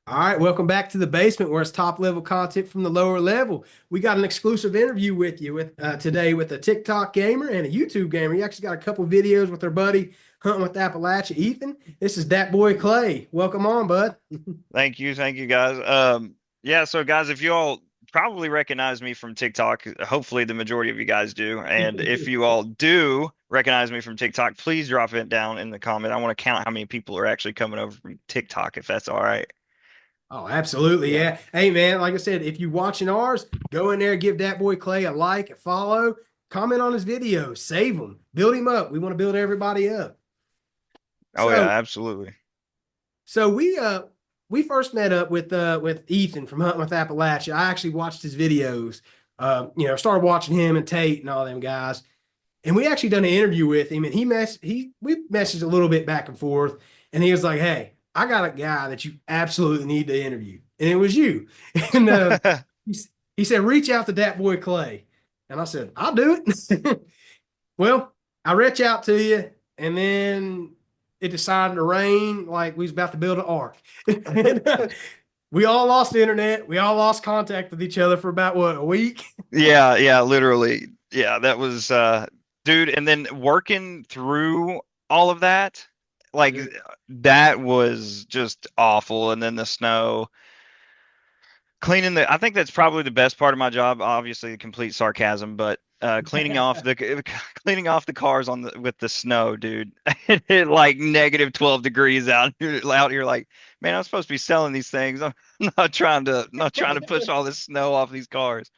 All right, welcome back to the basement where it's top level content from the lower level. We got an exclusive interview with you with today with a TikTok gamer and a YouTube gamer. He actually got a couple videos with our buddy Hunting with Appalachia, Ethan. This is that boy Clay. Welcome on, bud. Thank you guys. Yeah, so guys, if you all probably recognize me from TikTok, hopefully the majority of you guys do. And if you all do recognize me from TikTok, please drop it down in the comment. I want to count how many people are actually coming over from TikTok, if that's all right. Oh, absolutely, Yeah. yeah. Hey, man, like I said, if you watching ours, go in there, give that boy Clay a like, a follow, comment on his videos, save him, build him up. We want to build everybody up. Oh yeah, So, absolutely. so we first met up with Ethan from Hunting with Appalachia. I actually watched his videos. Started watching him and Tate and all them guys, and we actually done an interview with him. And we messaged a little bit back and forth, and he was like, "Hey, I got a guy that you absolutely need to interview," and it was you. And he, he said, "Reach out to that boy Clay," and I said, "I'll do it." Well, I reach out to you, and then it decided to rain like we was about to build an ark. We all lost the internet. We all lost contact with each other for about what, a week? Yeah, yeah, literally. Yeah, that was dude, and then working through all of that, like Yeah. that was just awful. And then the snow. Cleaning the, I think that's probably the best part of my job. Obviously, complete sarcasm, but cleaning off the cleaning off the cars on the with the snow, dude. It like negative 12 degrees out. You're out here like, man, I'm supposed to be selling these things. I'm not trying to push all this snow off these cars.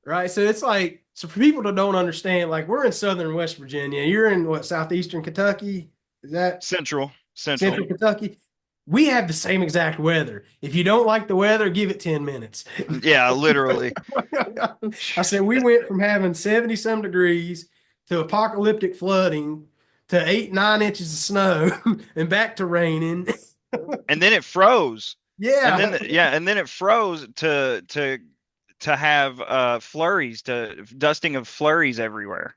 Right. So it's like, so for people that don't understand, like we're in southern West Virginia. You're in what, southeastern Kentucky? Is that Central. central Kentucky? We have the same exact weather. If you don't like the weather, give it 10 minutes. Yeah, literally. I said we went from having 70 some degrees to apocalyptic flooding to 8, 9 inches of snow and back to raining. And then it froze. And Yeah. then yeah, and then it froze to have flurries, to dusting of flurries everywhere.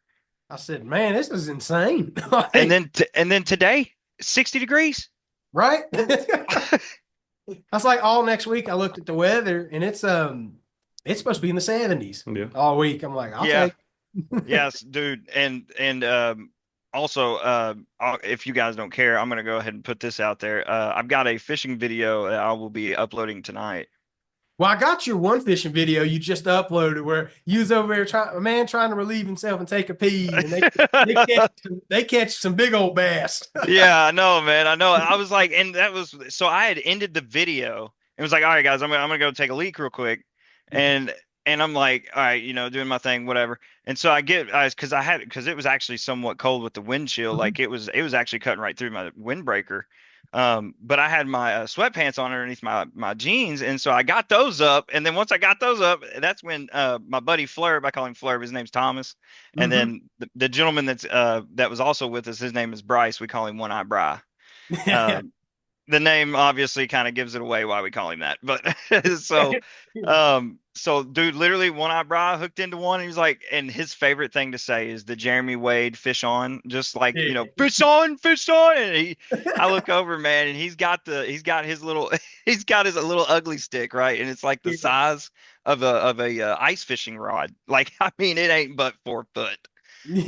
I said, man, this is insane. And Like, then today, 60 degrees. right? That's like all next week. I looked at the weather and it's supposed to be in the 70s Yeah. all week. I'm like, I'll Yeah. take Yes, dude. And also if you guys don't care, I'm gonna go ahead and put this out there. I've got a fishing video that I will be uploading tonight. Well, I got your one fishing video you just uploaded where you was over there trying a man trying to relieve himself and take a pee, and they catch they catch some big old bass. Yeah, I know, man. I know. I was like, and that was so I had ended the video and was like, all right, guys, I'm gonna go take a leak real quick, and I'm like, all right, doing my thing, whatever. And so I get, because it was actually somewhat cold with the wind chill, like it was actually cutting right through my windbreaker. But I had my sweatpants on underneath my jeans, and so I got those up, and then once I got those up, that's when my buddy Flurb, I call him Flurb, his name's Thomas, and Mm-hmm. then the gentleman that was also with us, his name is Bryce. We call him One Eye Bry. Um, the name obviously kind of gives it away why we call him that. But so dude, literally One Eye Bry hooked into one. And he was like, and his favorite thing to say is the Jeremy Wade fish on, just like, Yeah. fish on, fish on. And I look over, man, and he's got his little, he's got his little ugly stick, right? And it's like the size of a ice fishing rod. Like, I mean, it ain't but 4 foot.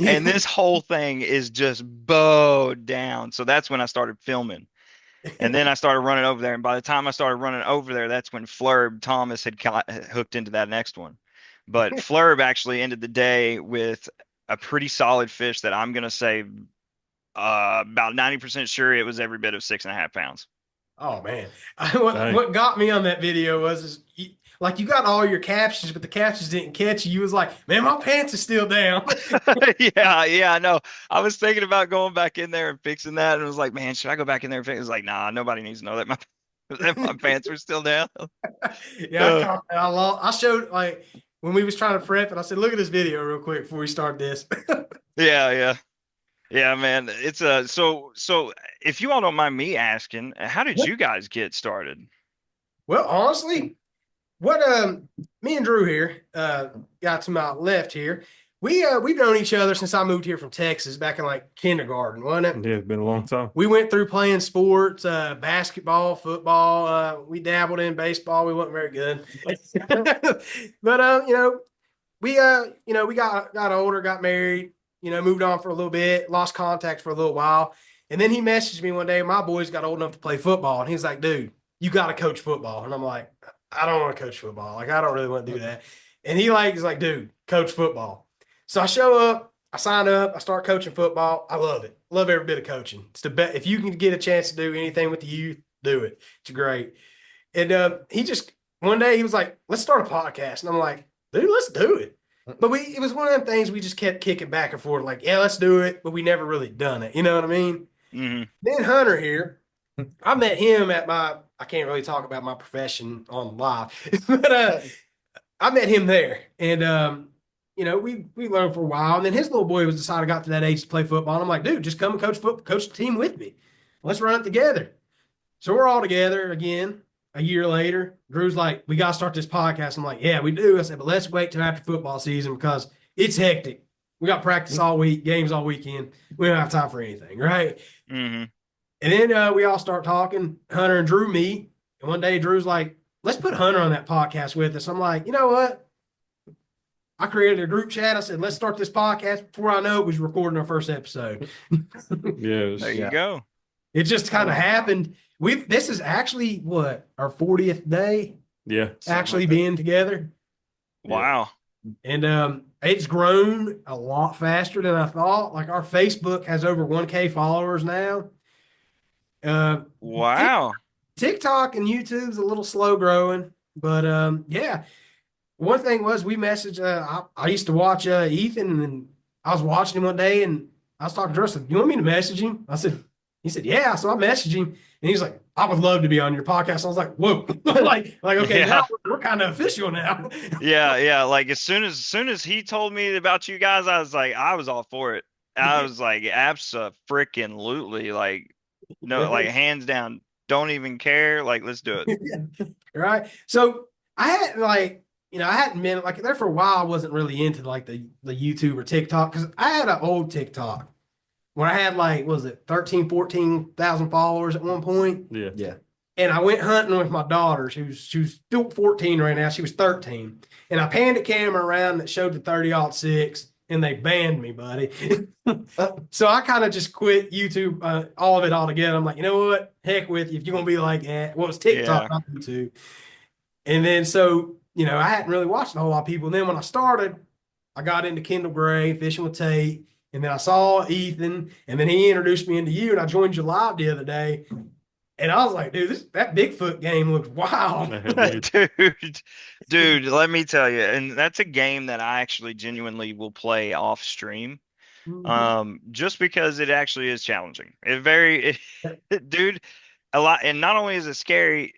And this whole thing is just bowed down. So that's when I started filming. And then I started running over there. And by the time I started running over there, that's when Flurb Thomas had hooked into that next one. But Flurb actually ended the day with a pretty solid fish that I'm going to say about 90% sure it was every bit of 6.5 pounds. Oh man, what got me on that video was like you got all your captions, but the captions didn't catch you. You was like, man, my pants are still down. Yeah, yeah, I know. I was thinking about going back in there and fixing that, and I was like, man, should I go back in there and fix it? It was like, nah, nobody needs to know that my that my pants were still down. Yeah, I showed like when we was trying to prep it. I said, look at this video real quick before we start this. Yeah, yeah. Yeah, man. It's so if you all don't mind me asking, how did you guys get started? Well, honestly, what me and Drew here, got to my left here. we've known each other since I moved here from Texas back in like kindergarten, wasn't it? Yeah, it's been a long time. We went through playing sports, basketball, football. We dabbled in baseball. We weren't very good, but we got older, got married, moved on for a little bit, lost contact for a little while, and then he messaged me one day. My boys got old enough to play football, and he's like, "Dude, you got to coach football." And I'm like, "I don't want to coach football. Like, I don't really want to do that." And he's like, "Dude, coach football." So I show up, I sign up, I start coaching football. I love it. Love every bit of coaching. It's the best. If you can get a chance to do anything with the youth, do it. It's great. And he just one day he was like, "Let's start a podcast," and I'm like, "Dude, let's do it." But it was one of them things we just kept kicking back and forth, like, "Yeah, let's do it," but we never really done it. You know what I mean? Mm-hmm. Then Hunter here, I met him at I can't really talk about my profession on live, but I met him there, and we learned for a while, and then his little boy was decided got to that age to play football. And I'm like, "Dude, just come and coach the team with me. Let's run it together." So we're all together again a year later. Drew's like, "We got to start this podcast." I'm like, "Yeah, we do." I said, "But let's wait till after football season because it's hectic. We got practice all week, games all weekend. We don't have time for anything, right?" Mm-hmm. And then we all start talking. Hunter and Drew meet. And one day Drew's like, "Let's put Hunter on that podcast with us." I'm like, "You know what?" I created a group chat. I said, "Let's start this podcast." Before I know it, we was recording our first episode. Yeah, There you go. It just kind of happened. This is actually what, our 40th day yeah. actually Like being together. Wow. And it's grown a lot faster than I thought. Like our Facebook has over 1K followers now. Wow. TikTok and YouTube's a little slow growing, but yeah. One thing was we messaged. I used to watch Ethan, and I was watching him one day, and I was talking to her. I said, "You want me to message him?" He said, "Yeah." So I messaged him, and he's like, "I would love to be on your podcast." I was like, "Whoa!" like okay, Yeah. now we're kind of official now. Yeah. Like as soon as he told me about you guys, I was all for it. I was like, abso-freaking-lutely, like, no, like hands down, don't even care. Like, let's do it. Right. So I had I hadn't been like there for a while. I wasn't really into like the YouTube or TikTok because I had an old TikTok where I had like, what was it, 14,000 followers at one point. Yeah. Yeah. And I went hunting with my daughter. She was still 14 right now. She was 13. And I panned a camera around that showed the 30-06 and they banned me, buddy. So I kind of just quit YouTube, all of it altogether. I'm like, you know what? Heck with you. If you're going to be like that, well, it's TikTok, Yeah. not YouTube. And then so, I hadn't really watched a whole lot of people. And then when I started, I got into Kendall Gray, fishing with Tate. And then I saw Ethan, and then he introduced me into you, and I joined you live the other day. And I was like, dude, that Bigfoot game looks wild. Dude, let me tell you, and that's a game that I actually genuinely will play off stream. Just because it actually is challenging. Dude, a lot, and not only is it scary,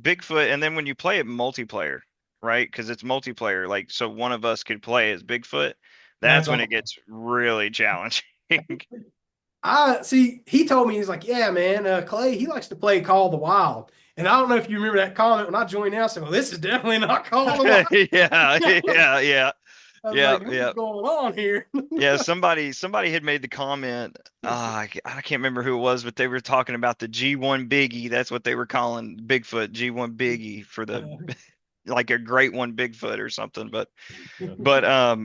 Bigfoot, and then when you play it multiplayer, right? Because it's multiplayer, like so one of us could play as Bigfoot. That's when it gets really challenging. I see. He told me, he's like, "Yeah, man, Clay, he likes to play Call of the Wild." And I don't know if you remember that comment when I joined now. I said, "Well, this is definitely not Call of the Wild." Yeah. I was Yeah, like, what's going on here? Yeah, somebody had made the comment. I can't remember who it was, but they were talking about the G1 Biggie. That's what they were calling Bigfoot, G1 Biggie for the like a great one Bigfoot or something. But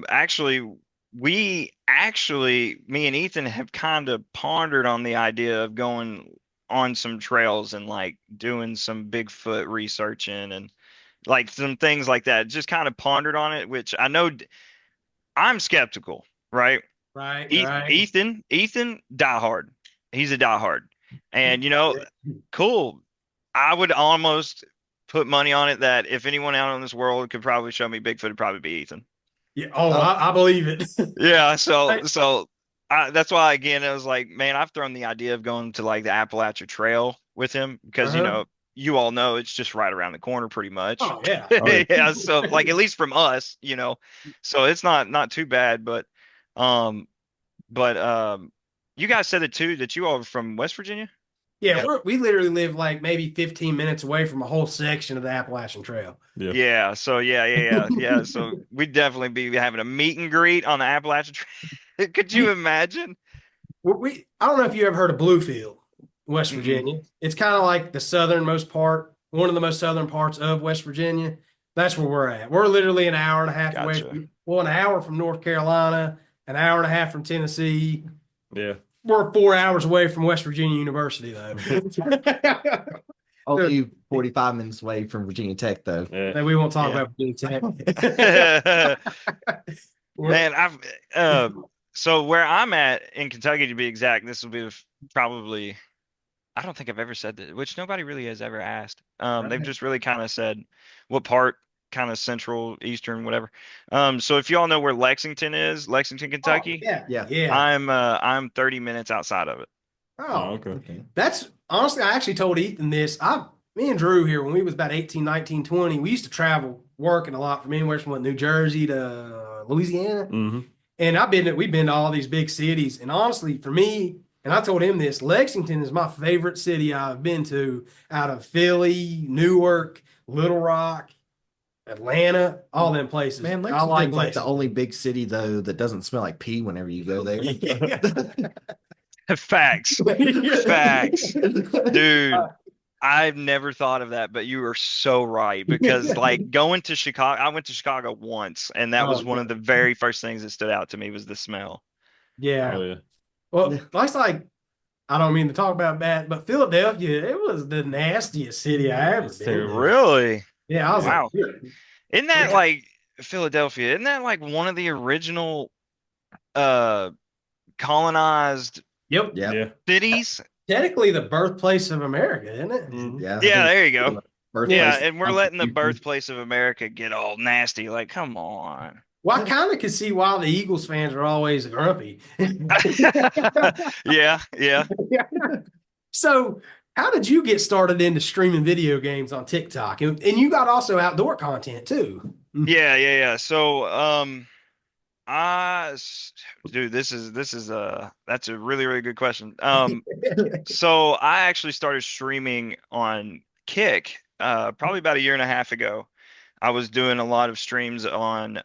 actually, me and Ethan have kind of pondered on the idea of going on some trails and like doing some Bigfoot researching and like some things like that. Just kind of pondered on it, which I know I'm skeptical, right? Right. Ethan, diehard. He's a diehard. And cool. I would almost put money on it that if anyone out in this world could probably show me Bigfoot, it'd probably be Ethan. Yeah. Oh, I believe it. Yeah. So that's why, again, I was like, man, I've thrown the idea of going to like the Appalachia Trail with him because, you all know it's just right around the corner pretty much. Oh, yeah. Yeah. So like, at least from us, so it's not too bad, but you guys said it too, that you all are from West Virginia? Yeah, we literally live like maybe 15 minutes away from a whole section of the Appalachian Trail. Yeah. Yeah. So yeah. So we'd definitely be having a meet and greet on the Appalachian Trail. Could you imagine? I don't know if you ever heard of Bluefield, West Mm-mm. Virginia. It's kind of like the southernmost part, one of the most southern parts of West Virginia. That's where we're at. We're literally an hour and a half away Gotcha. from, well, an hour from North Carolina, an hour and a half from Tennessee. Yeah. We're 4 hours away from West Virginia University, though. Only 45 minutes away from Virginia Tech, though. Yeah. We won't talk Yeah. about Virginia Tech. Man, so where I'm at in Kentucky, to be exact, this will be probably, I don't think I've ever said that, which nobody really has ever asked. They've just really kind of said what part, kind of central, eastern, whatever. So if you all know where Lexington is, Lexington, Kentucky, Yeah. I'm 30 minutes outside of it. Oh, Okay. that's honestly, I actually told Ethan this. Me and Drew here, when we was about 18, 19, 20, we used to travel working a lot from anywhere from New Jersey to Louisiana. Mm-hmm. And we've been to all these big cities. And honestly, for me, and I told him this, Lexington is my favorite city I've been to out of Philly, Newark, Little Rock, Atlanta, all them places. Man, I Lexington's like like the Lexington. only big city, though, that doesn't smell like pee whenever you go there. Facts. Facts. Dude, I've never thought of that, but you are so right because like going to Chicago, I went to Chicago once, and that Oh, was one of the very first things that stood out to me was the smell. Yeah. Oh yeah. Well, that's like, I don't mean to talk about that, but Philadelphia, it was the nastiest city I ever It's been terrible. to. Really? Yeah, I was Wow. like, Isn't that like Philadelphia? Isn't that like one of the original colonized yep. Yeah. Yeah. cities? Technically the birthplace of America, isn't it? Mhm. Yeah. I Yeah, think there you go. birthplace Yeah, of and we're letting the Constitution. birthplace of America get all nasty. Like, come on. Well, I kind of can see why the Eagles fans are always grumpy. Yeah. So, how did you get started into streaming video games on TikTok? And you got also outdoor content too. Yeah. So, dude, that's a really, really good question. So I actually started streaming on Kick, probably about a year and a half ago. I was doing a lot of streams on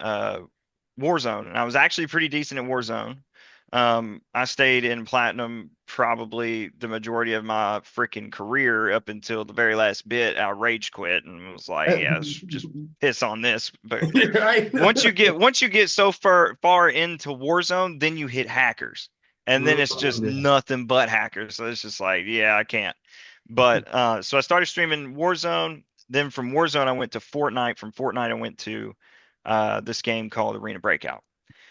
Warzone, and I was actually pretty decent at Warzone. I stayed in platinum probably the majority of my freaking career up until the very last bit. I rage quit and was like, yeah, let's just piss on this. But Right? once you get so far into Warzone, then you hit hackers, and then it's just Yeah. nothing but hackers. So it's just like, yeah, I can't. But so I started streaming Warzone. Then from Warzone, I went to Fortnite. From Fortnite, I went to this game called Arena Breakout.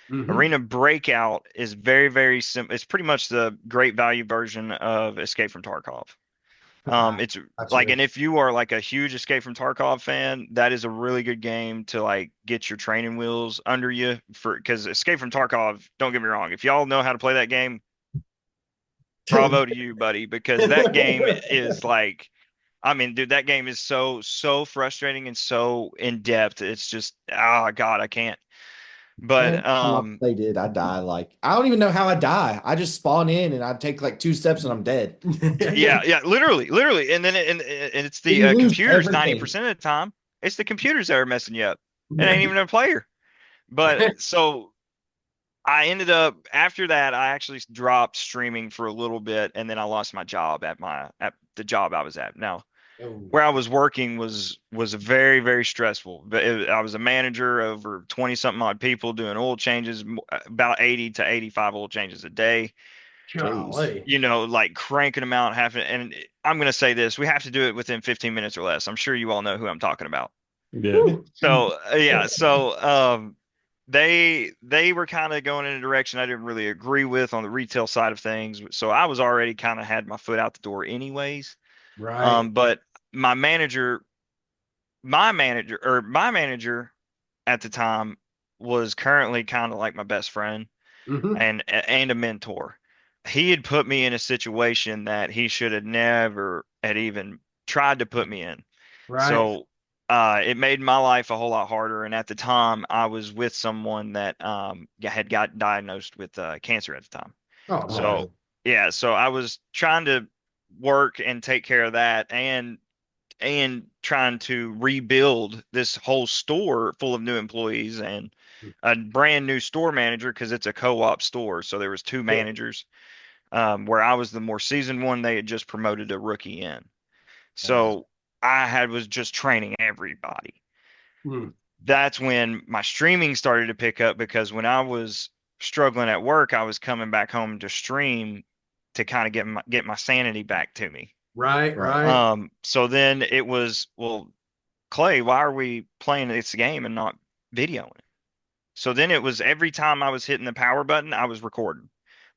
Mhm. Arena Breakout is very, very simple. It's pretty much the great value version of Escape from Tarkov. It's like, and if you are like a huge Escape from Tarkov fan, that is a really good game to like get your training wheels under you because Escape from Tarkov, don't get me wrong, if y'all know how to play that game, bravo to you, buddy, because that game is like, I mean, dude, that game is so frustrating and so in depth. It's just, oh God, I can't. But They did. I die. Like, I don't even know how I die. I just spawn in and I take like 2 steps and I'm dead. yeah, literally, and then and it's the You lose computers everything. 90% of the time. It's the computers that are messing you up. It ain't even a player. But so I ended up after that, I actually dropped streaming for a little bit, and then I lost my job at the job I was at. Now, where I was working was very, very stressful. But I was a manager over 20 something odd people doing oil changes, about 80 to 85 oil changes a day. Golly. You know, like cranking them out, and I'm going to say this, we have to do it within 15 minutes or less. I'm sure you all know who I'm talking about. Yeah. So, they were kind of going in a direction I didn't really agree with on the retail side of things. So I was already kind of had my foot out the door anyways. Right. But my manager at the time was currently kind of like my best friend Mhm. and a mentor. He had put me in a situation that he should have never had even tried to put me in. Right. So it made my life a whole lot harder. And at the time, I was with someone that had got diagnosed with cancer at the time. Oh, So yeah, so I was trying to work and take care of that, and trying to rebuild this whole store full of new employees and a brand new store manager because it's a co-op store. So there was two Yeah. managers, where I was the more seasoned one. They had just promoted a rookie in. So was just training everybody. Mm. That's when my streaming started to pick up, because when I was struggling at work, I was coming back home to stream to kind of get my sanity back to me. Right, Right. right. So then it was, well, Clay, why are we playing this game and not videoing it? So then it was every time I was hitting the power button, I was recording,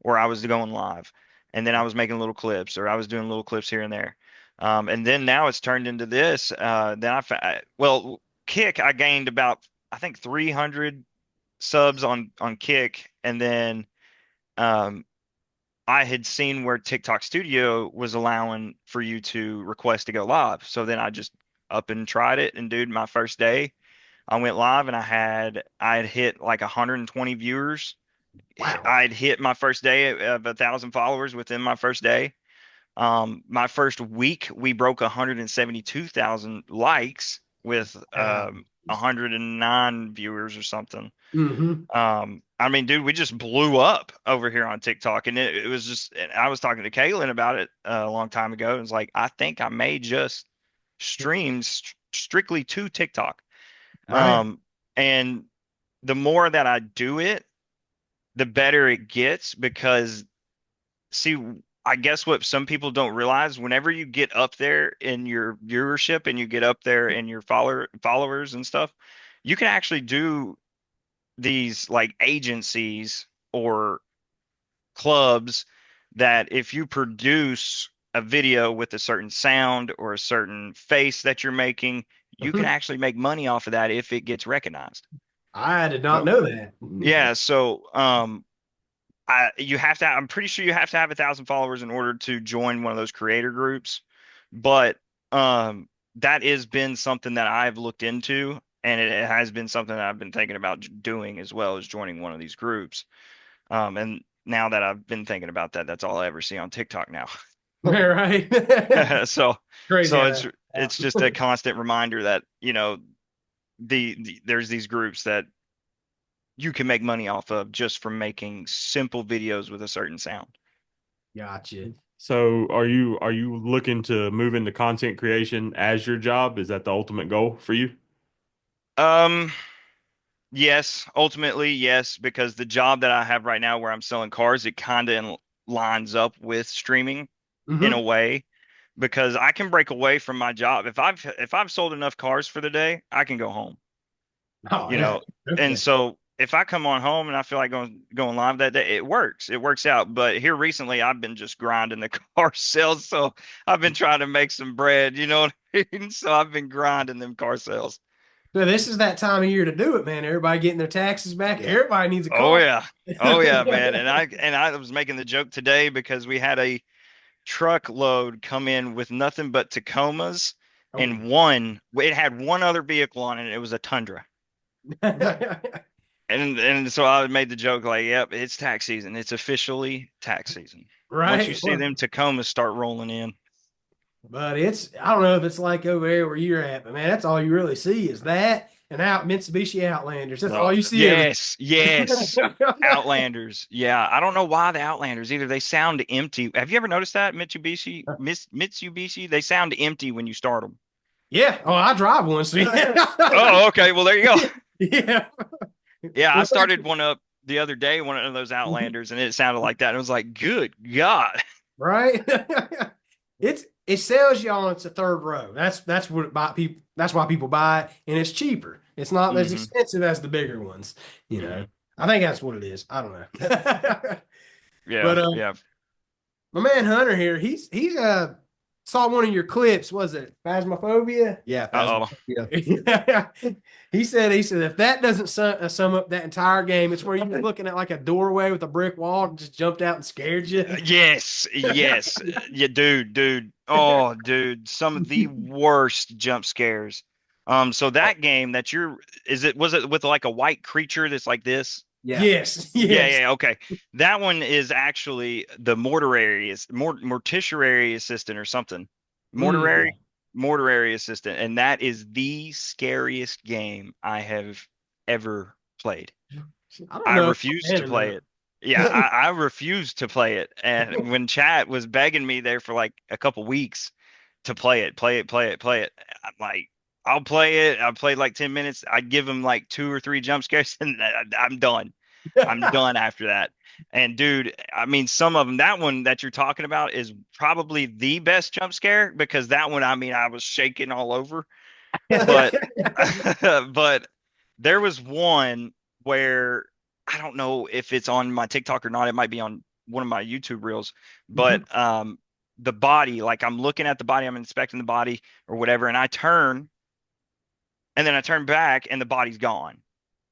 or I was going live, and then I was making little clips, or I was doing little clips here and there. And then now it's turned into this. Well, Kick, I gained about, I think, 300 subs on Kick, and then um, I had seen where TikTok Studio was allowing for you to request to go live. So then I just up and tried it, and dude, my first day I went live and I had hit like 120 viewers. Wow. I'd hit my first day of 1,000 followers within my first day. My first week we broke 172,000 likes with Wow. 109 viewers or something. Mm-hmm. I mean, dude, we just blew up over here on TikTok, and it was just. And I was talking to Kaylin about it a long time ago. And it's like, I think I may just stream strictly to TikTok. Right. And the more that I do it, the better it gets, because see, I guess what some people don't realize, whenever you get up there in your viewership and you get up there in your followers and stuff, you can actually do these like agencies or clubs that if you produce a video with a certain sound or a certain face that you're making, you can Mhm. actually make money off of that if it gets recognized. I did not Nope. know that. Yeah, so you have to, I'm pretty sure you have to have 1,000 followers in order to join one of those creator groups. But that has been something that I've looked into, and it has been something that I've been thinking about doing, as well as joining one of these groups. And now that I've been thinking about that, that's all I ever see on TikTok now. Right. So Crazy. so How it's that it's just a constant reminder that, there's these groups that you can make money off of just from making simple videos with a certain sound. Gotcha. So are you looking to move into content creation as your job? Is that the ultimate goal for you? Um, yes, ultimately, yes, because the job that I have right now where I'm selling cars, it kind of lines up with streaming in a Mm-hmm. way, because I can break away from my job. If I've sold enough cars for the day, I can go home, Oh you yeah. know. And Okay. so if I come on home and I feel like going live that day, it works. It works out. But here recently, I've been just grinding the car sales, so I've been trying to make some bread, you know what I mean? So I've been grinding them car sales. So this is that time of year to do it, man. Everybody getting their taxes back. Yeah. Everybody needs a Oh car. yeah. Oh yeah, man. And I was making the joke today because we had a truckload come in with nothing but Tacomas, Oh. and it had one other vehicle on it. It was a Tundra. And so I made the joke like, yep, it's tax season. It's officially tax season. Once you Right. see them Tacomas start rolling in. But I don't know if it's like over there where you're at, but man, that's all you really see is that and out Mitsubishi Outlanders. That's all you see every Yes, yes. Outlanders. Yeah, I don't know why the Outlanders either. They sound empty. Have you ever noticed that Mitsubishi? They sound empty when you start them. Yeah. Oh, I drive one. So yeah. Oh, okay. Well, there you go. Yeah. Yeah, I started one up the other day, one of those Outlanders, and it sounded like that. And it was like, good God. Right. It sells you on it's a third row. That's what it buy people. That's why people buy it, and it's cheaper. It's not as Hmm. expensive as the bigger ones. You know, Hmm. I think that's what it is. I don't know. Yeah, But yeah. my man Hunter here, he's saw one of your clips. Was it Phasmophobia? Yeah. Uh-oh. Phasmophobia. He said if that doesn't sum up that entire game, it's where you were looking at like a doorway with a brick wall and just jumped out and scared you. Yes, yes. Yeah, dude. Oh, dude, some of the worst jump scares. So that game that was it with like a white creature that's like this? Yes. Yeah, Yes. yeah, okay. That one is actually the mortuary assistant or something. Mm. Mortuary assistant, and that is the scariest game I have ever played. I don't I know. refuse to play it. Yeah, I refuse to play it. And when chat was begging me there for like a couple weeks to play it, play it, I'm like, I'll play it. I played like 10 minutes. I'd give him like 2 or 3 jump scares and I'm done. I'm done after that. And dude, I mean, some of them, that one that you're talking about is probably the best jump scare because that one, I mean, I was shaking all over. But but there was one where I don't know if it's on my TikTok or not. It might be on one of my YouTube reels, Mhm. but the body, like I'm looking at the body, I'm inspecting the body or whatever, and I turn and then I turn back and the body's gone.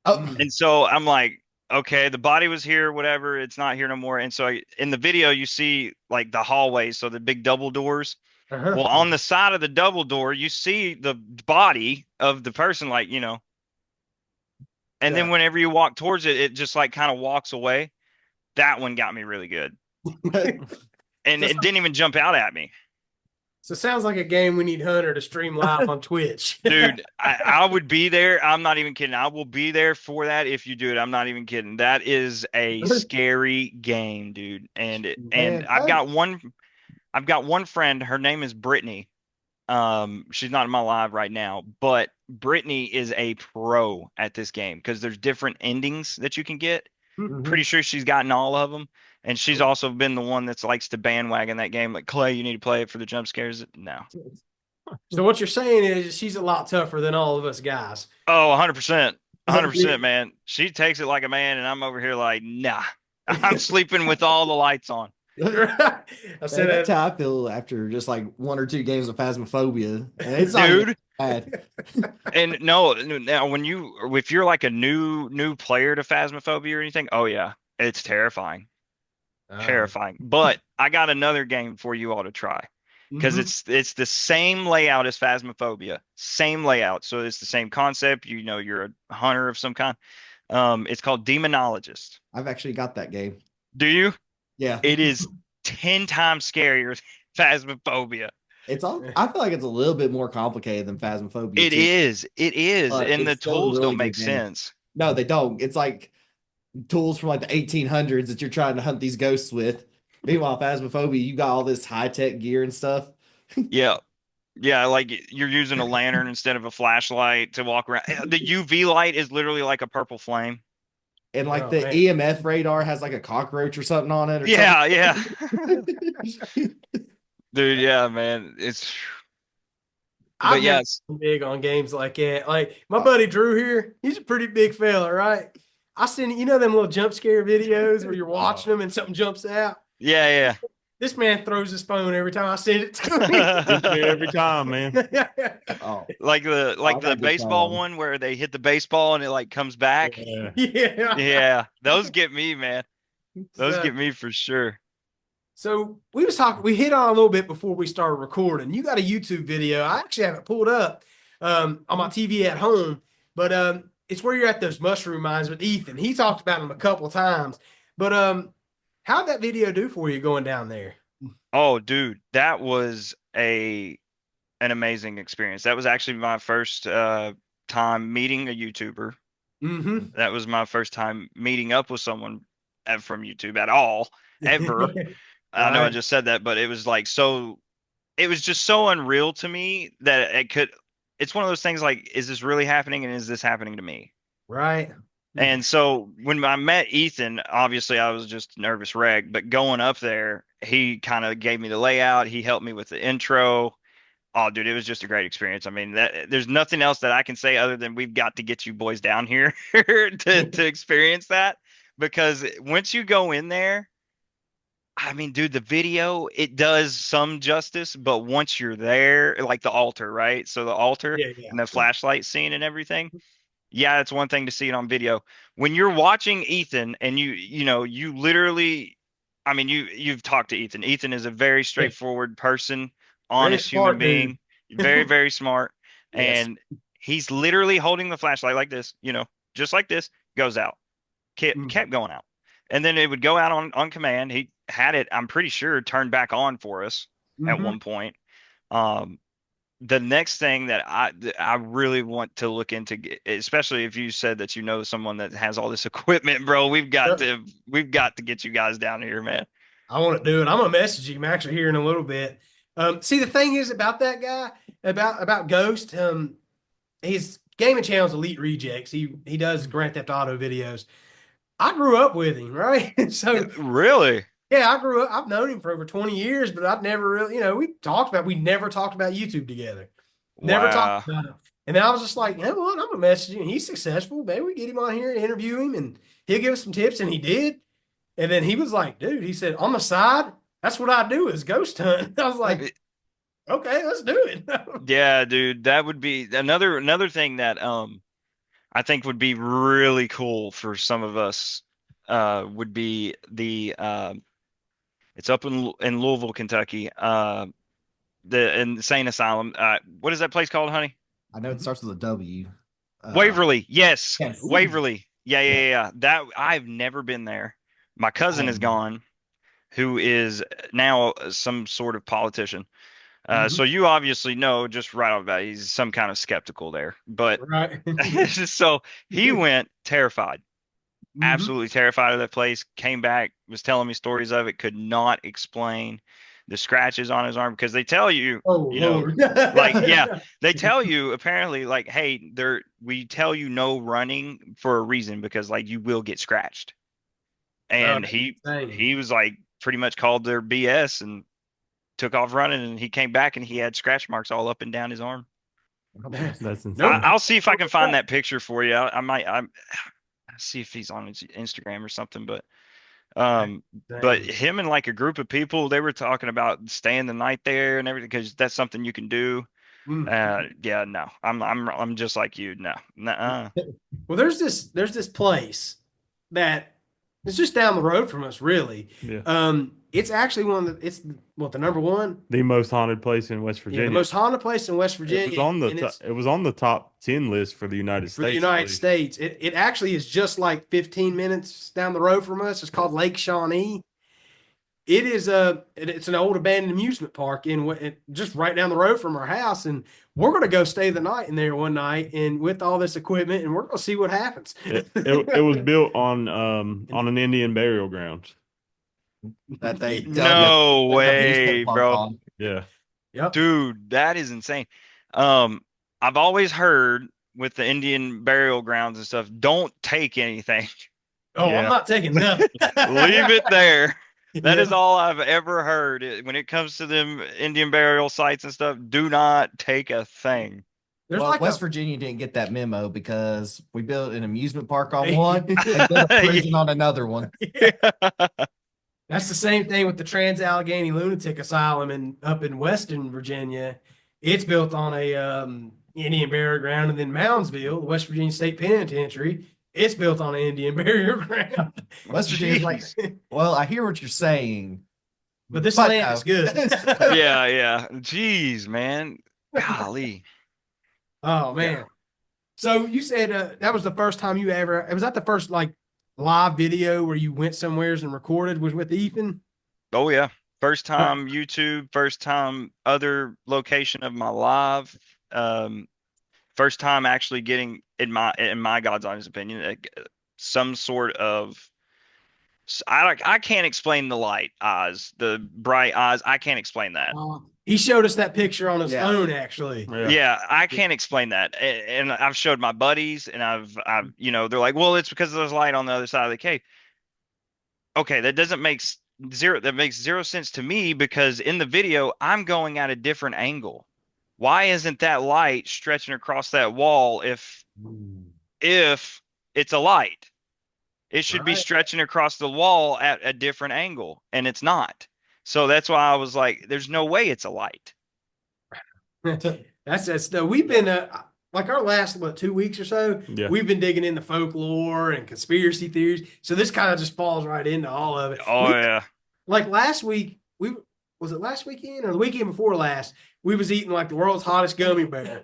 Oh, Mm. And so I'm like, okay, the body was here, whatever, it's not here no more. And so in the video, you see like the hallway, so the big double doors. Uh-huh. Well, on the side of the double door, you see the body of the person, like, and then Yeah. whenever you walk towards it, it just like kind of walks away. That one got me really good. And So, it didn't even jump out at me. so it sounds like a game we need Hunter to stream live on Twitch. Dude, I would be there. I'm not even kidding. I will be there for that if you do it. I'm not even kidding. That is a scary game, dude. And man. I've got one friend, her name is Brittany. She's not in my live right now, but Brittany is a pro at this game because there's different endings that you can get. Mhm. Pretty sure she's gotten all of them. And she's also been the one that's likes to bandwagon that game. Like, Clay, you need to play it for the jump scares. No. So what you're saying is she's a lot tougher than all of us guys. Oh, 100%. 100%, man. She takes it like a man, and I'm over here like, nah. I'm sleeping with all the lights on. I Man, said that's that. how I feel after just like 1 or 2 games of Phasmophobia, and it's not even Dude. bad. And no, now if you're like a new player to Phasmophobia or anything, oh yeah, it's terrifying. Terrifying. But I got another game for you all to try because Mhm. it's the same layout as Phasmophobia, same layout. So it's the same concept. You're a hunter of some kind. It's called Demonologist. I've actually got that game. Do you? Yeah, It is 10 times scarier than Phasmophobia. it's all. I feel like it's a little bit more complicated than Phasmophobia It too, is. It is. but And the it's still a tools really don't make good game. sense. No, they don't. It's like tools from like the 1800s that you're trying to hunt these ghosts with. Meanwhile, Phasmophobia, you got all this high tech gear and stuff, Yeah. Yeah, like you're using a lantern instead of a flashlight to walk around. The UV light is literally like a purple flame. and like Oh the man. EMF radar has like a cockroach or something on it or something. Yeah, yeah. Dude, yeah, man. But I've never yes. been big on games like that. Like my buddy Drew here, he's a pretty big fella, right? I send them little jump scare videos where you're watching them and something jumps out. Yeah, This man throws his phone every time I send it to Gets me yeah. every time, man. him. Oh, Like the I've got a good baseball time. one where they hit the baseball and it like comes back. Yeah. Yeah. Yeah, those get me, man. Those So, get me for sure. so we hit on a little bit before we started recording. You got a YouTube video. I actually have it pulled up on my TV at home, but it's where you're at those mushroom mines with Ethan. He talked about them a couple of times. But how'd that video do for you going down there? Oh, dude, that was an amazing experience. That was actually my first time meeting a YouTuber. Mm-hmm. That was my first time meeting up with someone from YouTube at all, ever. I know I Right. just said that, but it was like it was just so unreal to me that it's one of those things like, is this really happening and is this happening to me? Right. And so when I met Ethan, obviously I was just a nervous wreck, but going up there, he kind of gave me the layout. He helped me with the intro. Oh, dude, it was just a great experience. I mean, there's nothing else that I can say other than we've got to get you boys down here to experience that because once you go in there, I mean, dude, the video, it does some justice, but once you're there, like the altar, right? So the altar Yeah, yeah. and the flashlight scene and everything. Yeah, it's one thing to see it on video. When you're watching Ethan and you literally, I mean, you've talked to Ethan. Ethan is a very Yeah. straightforward person, Very honest human smart dude. being, very, very smart. Yes. And he's literally holding the flashlight like this, just like this, goes out. kept going out, and then it would go out on command. He had it, I'm pretty sure, turned back on for us at Mhm. one point. The next thing that I really want to look into, especially if you said that you know someone that has all this equipment, bro, we've got Sure. to get you guys down here, man. I want to do it. I'm gonna message him actually here in a little bit. See, the thing is about that guy, about Ghost. His gaming channel's Elite Rejects. He does Grand Theft Auto videos. I grew up with him, right? So Really? yeah, I grew up. I've known him for over 20 years, but I've never really, we never talked about YouTube together. Never Wow. talked about it. And then I was just like, you know what? I'm gonna message him. He's successful. Maybe we get him on here and interview him, and he'll give us some tips. And he did. And then he was like, dude, he said, on the side, that's what I do is ghost hunt. I was like, okay, let's do it. Yeah, dude, that would be another thing that I think would be really cool for some of us would be the it's up in Louisville, Kentucky. The Insane Asylum. What is that place called, honey? I know it starts with a W. Waverly. Yes. Yes. Waverly. Yeah, yeah, Yeah. yeah. That I've never been there. My cousin is Um, gone, who is now some sort of politician. Mhm. So you obviously know just right off the bat, he's some kind of skeptical there. But Right. so he went terrified, Mhm. absolutely terrified of that place. Came back, was telling me stories of it, could not explain the scratches on his arm because they tell you, Oh, you know, Lord. like, yeah, they tell you apparently, like, hey, we tell you no running for a reason because like you will get scratched. And that's he insane. was like pretty much called their BS and took off running, and he came back and he had scratch marks all up and down his arm. That's insane. Nope. I'll see if I can find that picture for you. I'll see if he's on his Instagram or something, but Dang. him and like a group of people, they were talking about staying the night there and everything because that's something you can do. Mm. Yeah, no, I'm just like you. No, nuh-uh. Well, there's this place that it's just down the road from us, really. Yeah. It's actually the number one, The most haunted place in West the Virginia. most haunted place in West Virginia. It was on the and it's it was on the top 10 list for the United for the States. I United believe. States. It actually is just like 15 minutes down the road from us. It's called Lake Shawnee. It's an old abandoned amusement park just right down the road from our house, and we're gonna go stay the night in there one night, and with all this equipment, and we're gonna see what happens. It was built on an Indian burial ground. that they No dug an amusement way, park bro. on. Yeah. Yep. Dude, that is insane. I've always heard with the Indian burial grounds and stuff, don't take anything. Oh, Yeah. I'm not taking nothing. Leave it there. That Yeah. is all I've ever heard. When it comes to them Indian burial sites and stuff, do not take a thing. There's Well, like West a Virginia didn't get that memo because we built an amusement park on Hey. one and built a prison on another one. That's the same thing with the Trans Allegheny Lunatic Asylum up in Western Virginia. It's built on a Indian burial ground, and then Moundsville, the West Virginia State Penitentiary, it's built on an Indian burial ground. West Virginia's like, well, I hear what you're saying, But this but land no. is good. Yeah, yeah. Jeez, man. Golly. Oh man. So you said that was the first time you ever was that the first like live video where you went somewheres and recorded was with Ethan? Oh yeah. First time YouTube, first time other location of my live. First time actually getting in my God's honest opinion, some sort of I can't explain the light eyes, the bright eyes. I can't explain that. He showed us that picture on his Yeah. phone actually. Yeah, I can't explain that. And I've showed my buddies and I've they're like, well, it's because there's light on the other side of the cave. Okay, that makes zero sense to me because in the video I'm going at a different angle. Why isn't that light stretching across that wall if it's a light? It should be Right. stretching across the wall at a different angle, and it's not. So that's why I was like, there's no way it's a light. That's we've been like our last 2 weeks or so, Yeah. we've been digging into folklore and conspiracy theories. So this kind of just falls right into all of it. Oh yeah. Like last week, was it last weekend or the weekend before last? We was eating like the world's hottest gummy bear,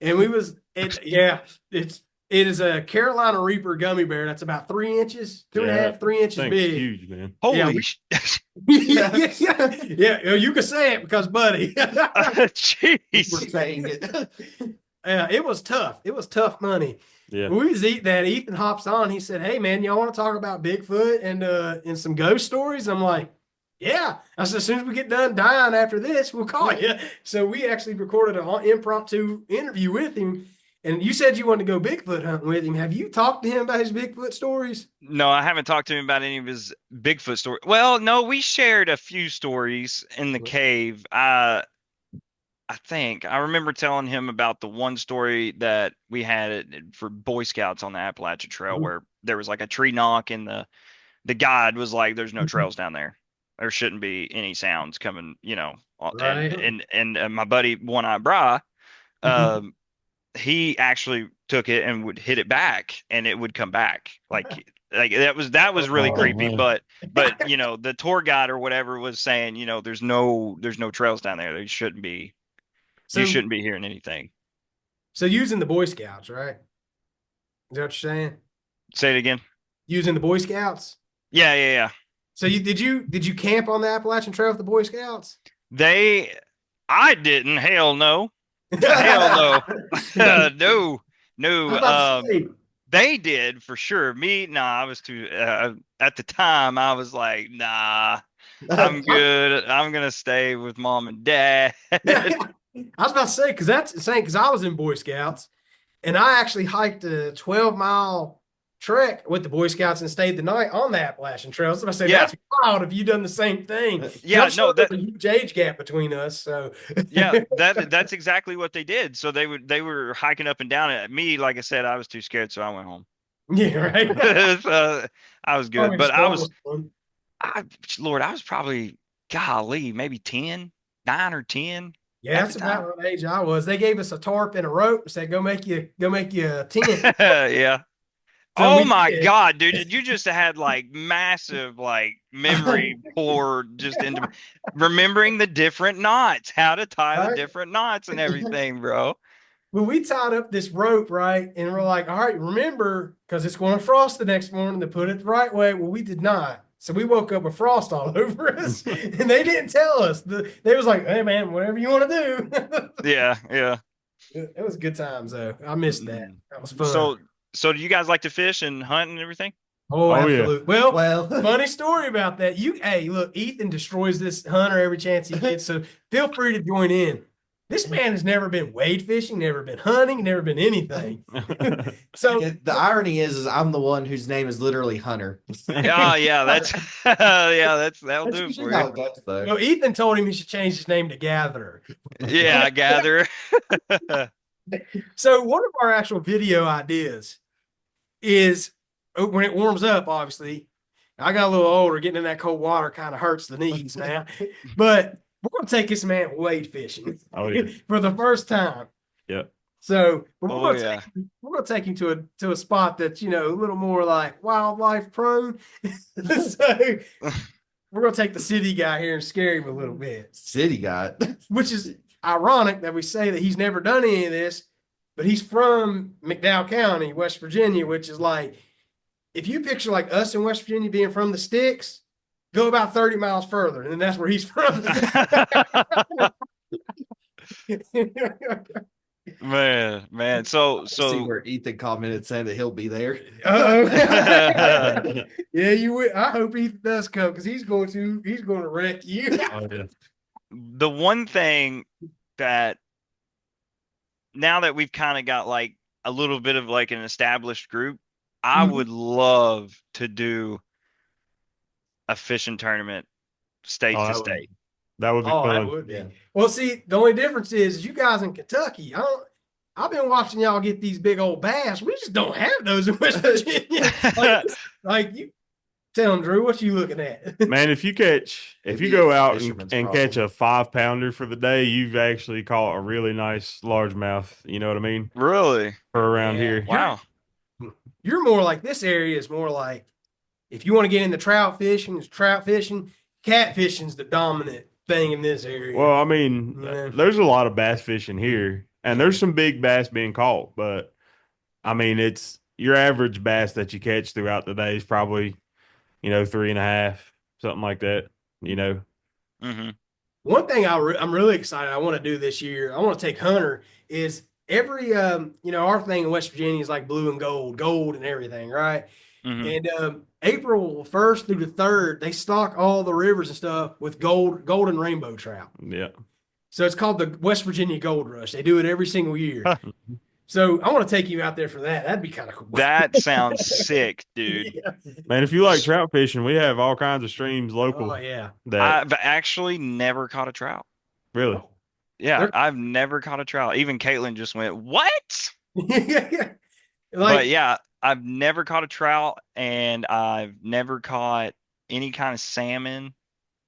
and it's It is a Carolina Reaper gummy bear that's about 3 inches, two and a Yeah, half, 3 inches Thing's big. huge, man. Holy Yeah, you can say it because, buddy. We're jeez. saying it. Yeah, it was tough. It was tough money. Yeah. When we was eating that, Ethan hops on. He said, "Hey, man, y'all want to talk about Bigfoot and some ghost stories?" I'm like, "Yeah." I said, "As soon as we get done dying after this, we'll call you." So we actually recorded an impromptu interview with him. And you said you wanted to go Bigfoot hunting with him. Have you talked to him about his Bigfoot stories? No, I haven't talked to him about any of his Bigfoot story. Well, no, we shared a few stories in the cave. I think I remember telling him about the one story that we had for Boy Scouts on the Appalachian Trail, Mhm. where there was like a tree knock, and the guide was like, "There's no trails down there. There shouldn't be any sounds coming." Right. And my buddy One Eye Bry, um, he actually took it and would hit it back, and it would come back like that was really Oh, creepy. man. But the tour guide or whatever was saying, there's no trails down there. There shouldn't be. So, You shouldn't be hearing anything. so using the Boy Scouts, right? Is that what you're saying? Say it again. Using the Boy Scouts. Yeah. So did you camp on the Appalachian Trail with the Boy Scouts? I didn't. Hell no. Hell no. No. I was No. about to say, They did for sure. Me, nah. I was too. At the time, I was like, nah. I'm good. I'm gonna stay with mom and dad. I was about to say because that's insane. Because I was in Boy Scouts, and I actually hiked a 12-mile trek with the Boy Scouts and stayed the night on the Appalachian Trail. So I said, Yeah. that's wild if you done the same thing. 'Cause Yeah, I'm sure no, there's a huge age gap between us. So Yeah, that's exactly what they did. So they were hiking up and down it. Me, like I said, I was too scared, so I went home. yeah, right. So I was good, Probably but just I fun was, was fun. Lord, I was probably, golly, maybe 10, 9 or 10. Yeah, at that's the about time. what age I was. They gave us a tarp and a rope and said, go make you a tent. Yeah. So Oh we my did. God, dude, did you just had like massive like memory pour just into remembering the different knots, how to tie the Right. different knots and everything, bro. Well, we tied up this rope, right? And we're like, all right, remember, because it's going to frost the next morning to put it the right way. Well, we did not. So we woke up with frost all over us. And they didn't tell us. They was like, hey man, whatever you want to do. Yeah. It was good times though. I missed that. That was fun. So do you guys like to fish and hunt and everything? Oh, Oh, yeah. absolutely. Well, Well, funny story about that. Hey, look, Ethan destroys this hunter every chance he gets. So feel free to join in. This man has never been wade fishing, never been hunting, never been anything. So the irony is I'm the one whose name is literally Hunter. Yeah, that'll That's do it usually for how you. it goes, though. well, Ethan told him he should change his name to Gatherer. Yeah, I gather. So one of our actual video ideas is when it warms up, obviously. I got a little older, getting in that cold water kind of hurts the knees now. But we're going to take this man wade fishing Oh, yeah. for the first time. Yep. So we're Oh, going to yeah. take him to a spot that's, a little more like wildlife prone. So we're going to take the city guy here and scare him a little bit, City got. which is ironic that we say that he's never done any of this, but he's from McDowell County, West Virginia, which is like, if you picture like us in West Virginia being from the sticks, go about 30 miles further, and then that's where he's from. Man. So See where Ethan commented saying that he'll be there. Uh-oh. Yeah, you would. I hope Ethan does come because he's going to wreck you. Oh, yeah. the one thing that now that we've kind of got like a little bit of like an established group, I Mhm. would love to do a fishing tournament state Oh, to that would- state. That would be Oh, that fun. would be. Yeah. Well, see, the only difference is you guys in Kentucky. I've been watching y'all get these big old bass. We just don't have those in West Virginia. like you tell them, Drew, what you looking at? Man, if you It'd be go a out and fisherman's catch problem. a 5-pounder for the day, you've actually caught a really nice largemouth. You know what I mean? Really? For around Yeah. here. Wow. You're more like this area is more like if you want to get into trout fishing, it's trout fishing. Catfishing's the dominant thing in this area. Well, I mean, Yeah. there's a lot of bass fishing here, and there's some big bass being caught, but I mean, it's your average bass that you catch throughout the day is probably, 3.5, something like that, you know. Hmm. One thing I'm really excited I want to do this year, I want to take Hunter is every our thing in West Virginia is like blue and gold and everything, right? Hmm. And April 1st through the 3rd, they stock all the rivers and stuff with golden rainbow trout. Yeah. So it's called the West Virginia Gold Rush. They do it every single year. So I want to take you out there for that. That'd be kind of cool. That sounds sick, dude. Yeah. Man, if you like trout fishing, we have all kinds of streams local Oh yeah. that I've actually never caught a trout. really. Yeah, They're- I've never caught a trout. Even Caitlin just went, "What?" Like But yeah, I've never caught a trout, and I've never caught any kind of salmon.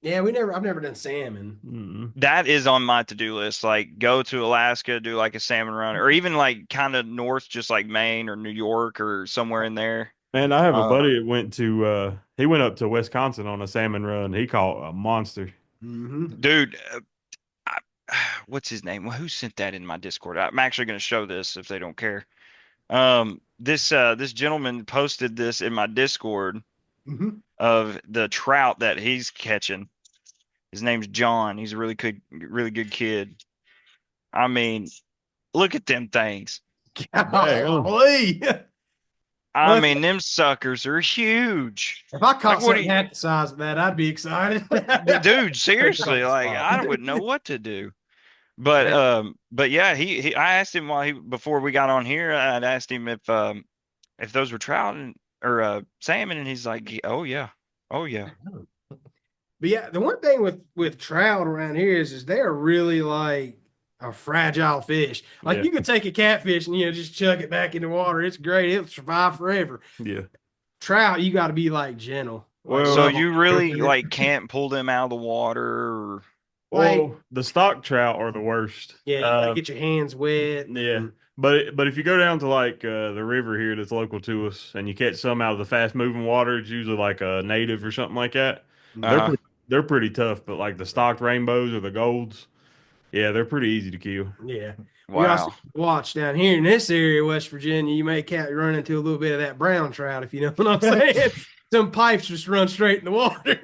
yeah, I've never done salmon. Mm. That is on my to-do list. Like, go to Alaska, do like a salmon run, or even like kind of north, just like Maine or New York or somewhere in there. Man, I have a Uh, buddy that he went up to Wisconsin on a salmon run. He caught a monster. dude, I, what's his name? Well, who sent that in my Discord? I'm actually going to show this if they don't care. This gentleman posted this in my Discord Mm-hmm. of the trout that he's catching. His name's John. He's a really good kid. I mean, look at them things. Golly. I Look, mean, them suckers are huge. if I caught Like, what do something you, half the size of that, I'd be excited. dude? Seriously, the like, spot. I wouldn't know what to do. But yeah, I asked him before we got on here. I'd asked him if those were trout or salmon, and he's like, oh yeah, oh yeah. But yeah, the one thing with trout around here is they're really like a fragile fish. Like Yeah. you could take a catfish and just chuck it back in the water. It's great. It'll survive forever. Yeah. Trout, you got to be like gentle. Like, Well, So love 'em. you really like can't pull them out of the water, or Well, the stock trout are the worst. Yeah, you gotta get your hands wet. Yeah. But if you go down to like the river here that's local to us and you catch some out of the fast moving water, it's usually like a native or something like that. Uh-huh. They're pretty tough, but like the stocked rainbows or the golds, yeah, they're pretty easy to kill. Yeah. We wow. also watch down here in this area, West Virginia, you may run into a little bit of that brown trout, if you know what I'm saying. Some pipes just run straight in the water.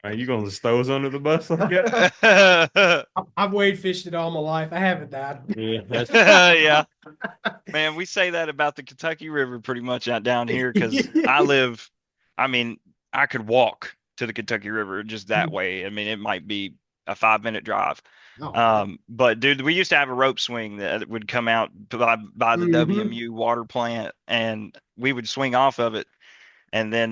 Are you gonna just throw us under the bus like that? I've wade fished it all my life. I haven't died. Yeah, that's Yeah, man, we say that about the Kentucky River pretty much out down here because I mean, I could walk to the Kentucky River just that way. I mean, it might be a 5-minute drive. Oh, But dude, we used to have a rope swing that would come out by the Mhm. WMU water plant, and we would swing off of it. And then,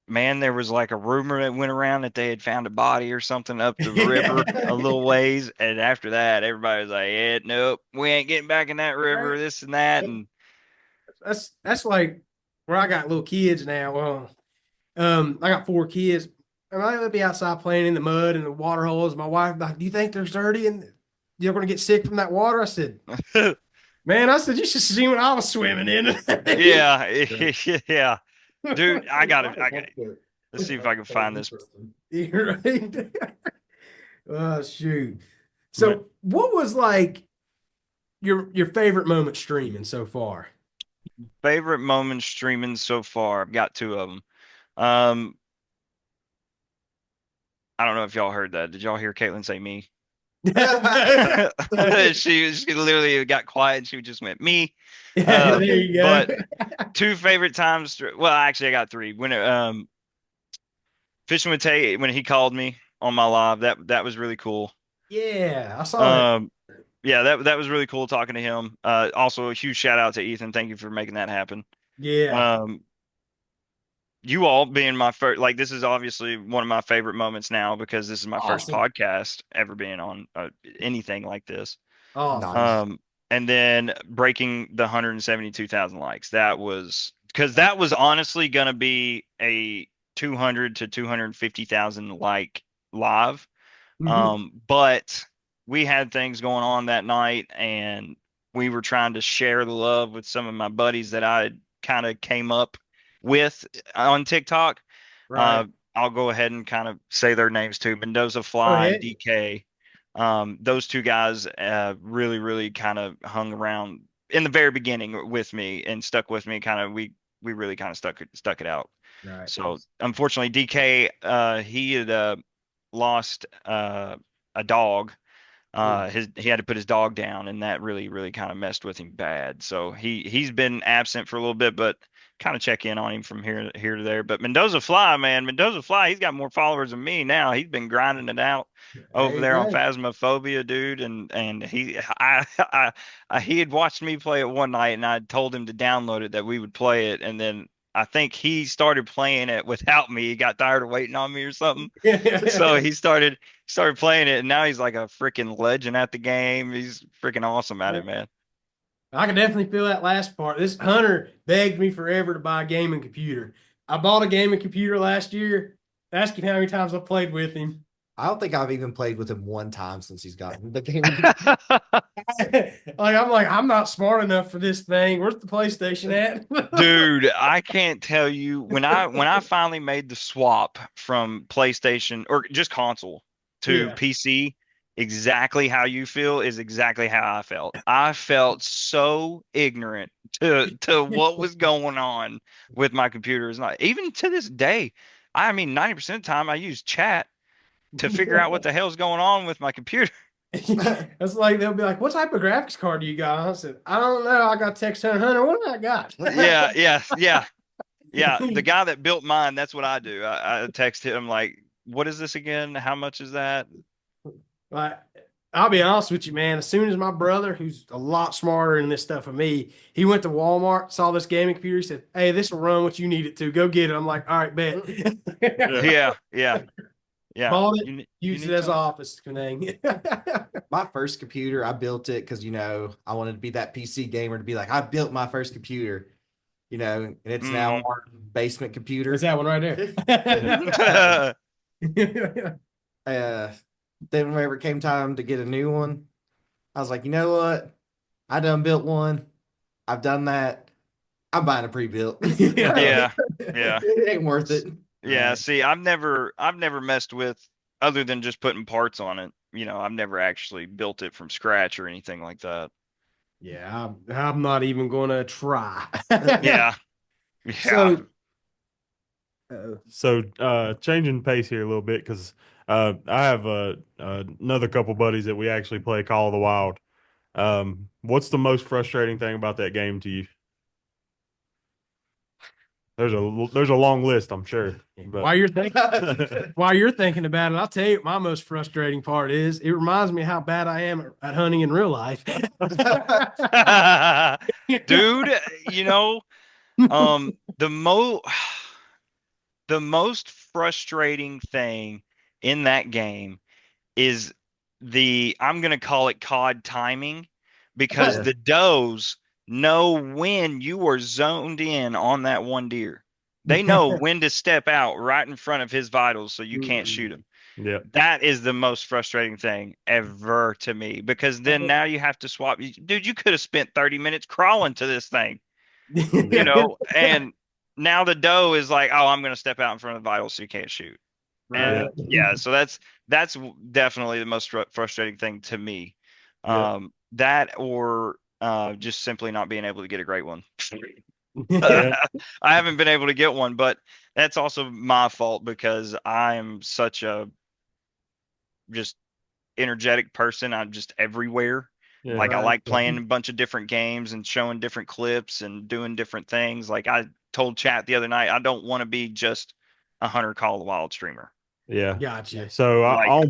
man, there was like a rumor that went around that they had found a body or something up the river a little ways. And after that, everybody was like, "Yeah, nope, we ain't getting back in that river, this and that." And that's like where I got little kids now. Well, I got 4 kids. And I would be outside playing in the mud and the water holes. My wife like, "Do you think they're dirty and you're going to get sick from that water?" I said, "Man," I said, "you should see what I was swimming in." yeah, yeah, dude, I got it. Let's see if I can find this. You're right. Oh shoot. So what was like your favorite moment streaming so far? Favorite moment streaming so far. I've got 2 of them. Um, I don't know if y'all heard that. Did y'all hear Caitlin say me? She literally got quiet and she just went me. Yeah, there you go. But 2 favorite times. Well, actually, I got 3. When fishing with Tay, when he called me on my live, that was really cool. Yeah, I saw that. Yeah, that was really cool talking to him. Also a huge shout out to Ethan. Thank you for making that happen. Yeah. You all being my first, like, this is obviously one of my favorite moments now because this is my first Awesome. podcast ever being on anything like this. Awesome. Nice. And then breaking the 172,000 likes. That was because that was honestly going to be a 200 to 250,000 like live. But we had things going on that night and we were trying to share the love with some of my buddies that I kind of came up with on TikTok. Right. I'll go ahead and kind of say their names too. Mendoza Fly, ahead. DK, Those two guys really, really kind of hung around in the very beginning with me and stuck with me. Kind of we really kind of stuck it out. Right. So unfortunately, DK he had lost a dog. He had to put his dog down, and that really, really kind of messed with him bad. So he's been absent for a little bit, but kind of check in on him from here to there. But Mendoza Fly, man, Mendoza Fly, he's got more followers than me now. He's been grinding it out over you there on go. Phasmophobia, dude. And he had watched me play it one night, and I told him to download it that we would play it, and then I think he started playing it without me. He got tired of waiting on me or something. So he started playing it, and now he's like a freaking legend at the game. He's freaking awesome at it, man. I can definitely feel that last part. This Hunter begged me forever to buy a gaming computer. I bought a gaming computer last year. Ask him how many times I played with him. I don't think I've even played with him one time since he's gotten the game. I'm not smart enough for this thing. Where's the PlayStation at? Dude, I can't tell you when I finally made the swap from PlayStation or just console to Yeah. PC, exactly how you feel is exactly how I felt. I felt so ignorant to what was going on with my computer. It's not even to this day. I mean, 90% of the time I use chat to figure out what the hell's going on with my computer. It's like they'll be like, "What type of graphics card do you got?" I said, "I don't know. I got text Hunter. What do I got?" Yeah. The guy that built mine, that's what I do. I text him like, "What is this again? How much is that?" Like, I'll be honest with you, man. As soon as my brother, who's a lot smarter in this stuff than me, he went to Walmart, saw this gaming computer. He said, "Hey, this will run what you need it to. Go get it." I'm like, "All right, bet." Yeah. Bought it, You used it need as some? office thing. My first computer, I built it because I wanted to be that PC gamer to be like, I built my first computer, and it's now Mhm. our basement computer. There's that one right there. uh, then whenever it came time to get a new one, I was like, you know what? I done built one. I've done that. I'm buying a pre-built. Yeah. Yeah. It ain't worth it. Yeah, Right. see, I've never messed with other than just putting parts on it. I've never actually built it from scratch or anything like that. Yeah, I'm not even gonna try. Yeah. Yeah. So, So, changing pace here a little bit because I have another couple buddies that we actually play Call of the Wild. What's the most frustrating thing about that game to you? There's a long list, I'm sure. But while you're thinking about it, I'll tell you what my most frustrating part is. It reminds me how bad I am at hunting in real life. Dude, um, the mo the most frustrating thing in that game is I'm gonna call it COD timing because Yeah. the does know when you are zoned in on that one deer. They know when to step out right in front of his vitals so you can't shoot him. yeah, That is the most frustrating thing ever to me because then now you have to swap. Dude, you could have spent 30 minutes crawling to this thing, and now the doe is like, oh, I'm going to step out in front of the vitals so you can't shoot. Right. And yeah, so that's definitely the most frustrating thing to me. yeah, That or just simply not being able to get a great one. yeah, I haven't been able to get one, but that's also my fault because I'm such a just energetic person. I'm just everywhere. yeah. Like I Right. like playing a bunch of different games and showing different clips and doing different things. Like I told chat the other night, I don't want to be just a Hunter Call of the Wild streamer. Yeah. Gotcha. So Like, I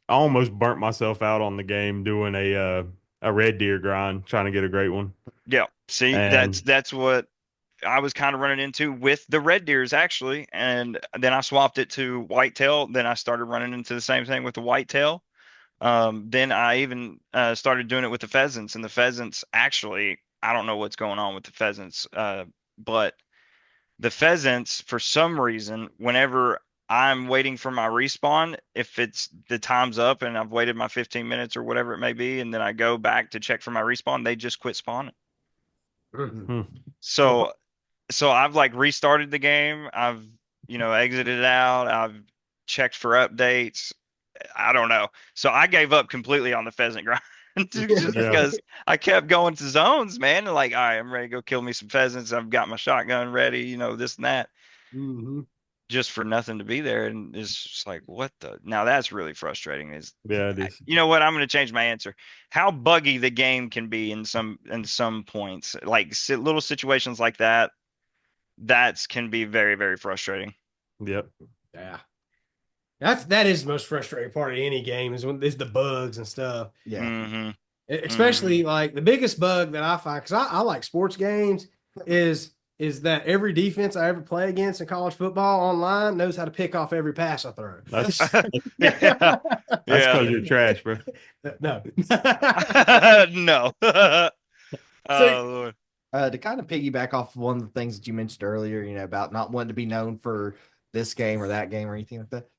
almost burnt myself out on the game doing a red deer grind, trying to get a great one. yeah, see, that's And that's what I was kind of running into with the red deers actually, and then I swapped it to whitetail. Then I started running into the same thing with the whitetail. Then I even started doing it with the pheasants, and the pheasants actually, I don't know what's going on with the pheasants, but the pheasants, for some reason, whenever I'm waiting for my respawn, if it's the time's up and I've waited my 15 minutes or whatever it may be, and then I go back to check for my respawn, they just quit spawning. hmm, So I've like restarted the game. I've exited it out. I've checked for updates. I don't know. So I gave up completely on the pheasant grind just Yeah. because I kept going to zones, man. And like, all right, I'm ready to go kill me some pheasants. I've got my shotgun ready, this and that, Mhm. just for nothing to be there. And it's just like, what the? Now that's really frustrating. Yeah, it is. You know what? I'm going to change my answer. How buggy the game can be in some points, like little situations like that. That can be very, very frustrating. Yep. Yeah. That is the most frustrating part of any game is the bugs and stuff. Yeah. Hmm. Especially like the biggest bug that I find, because I like sports games, is that every defense I ever play against in college football online knows how to pick off every pass I throw. That's Yeah. that's Yeah. because you're trash, bro. No. No. So Oh, Lord. To kind of piggyback off of one of the things that you mentioned earlier, about not wanting to be known for this game or that game or anything like that.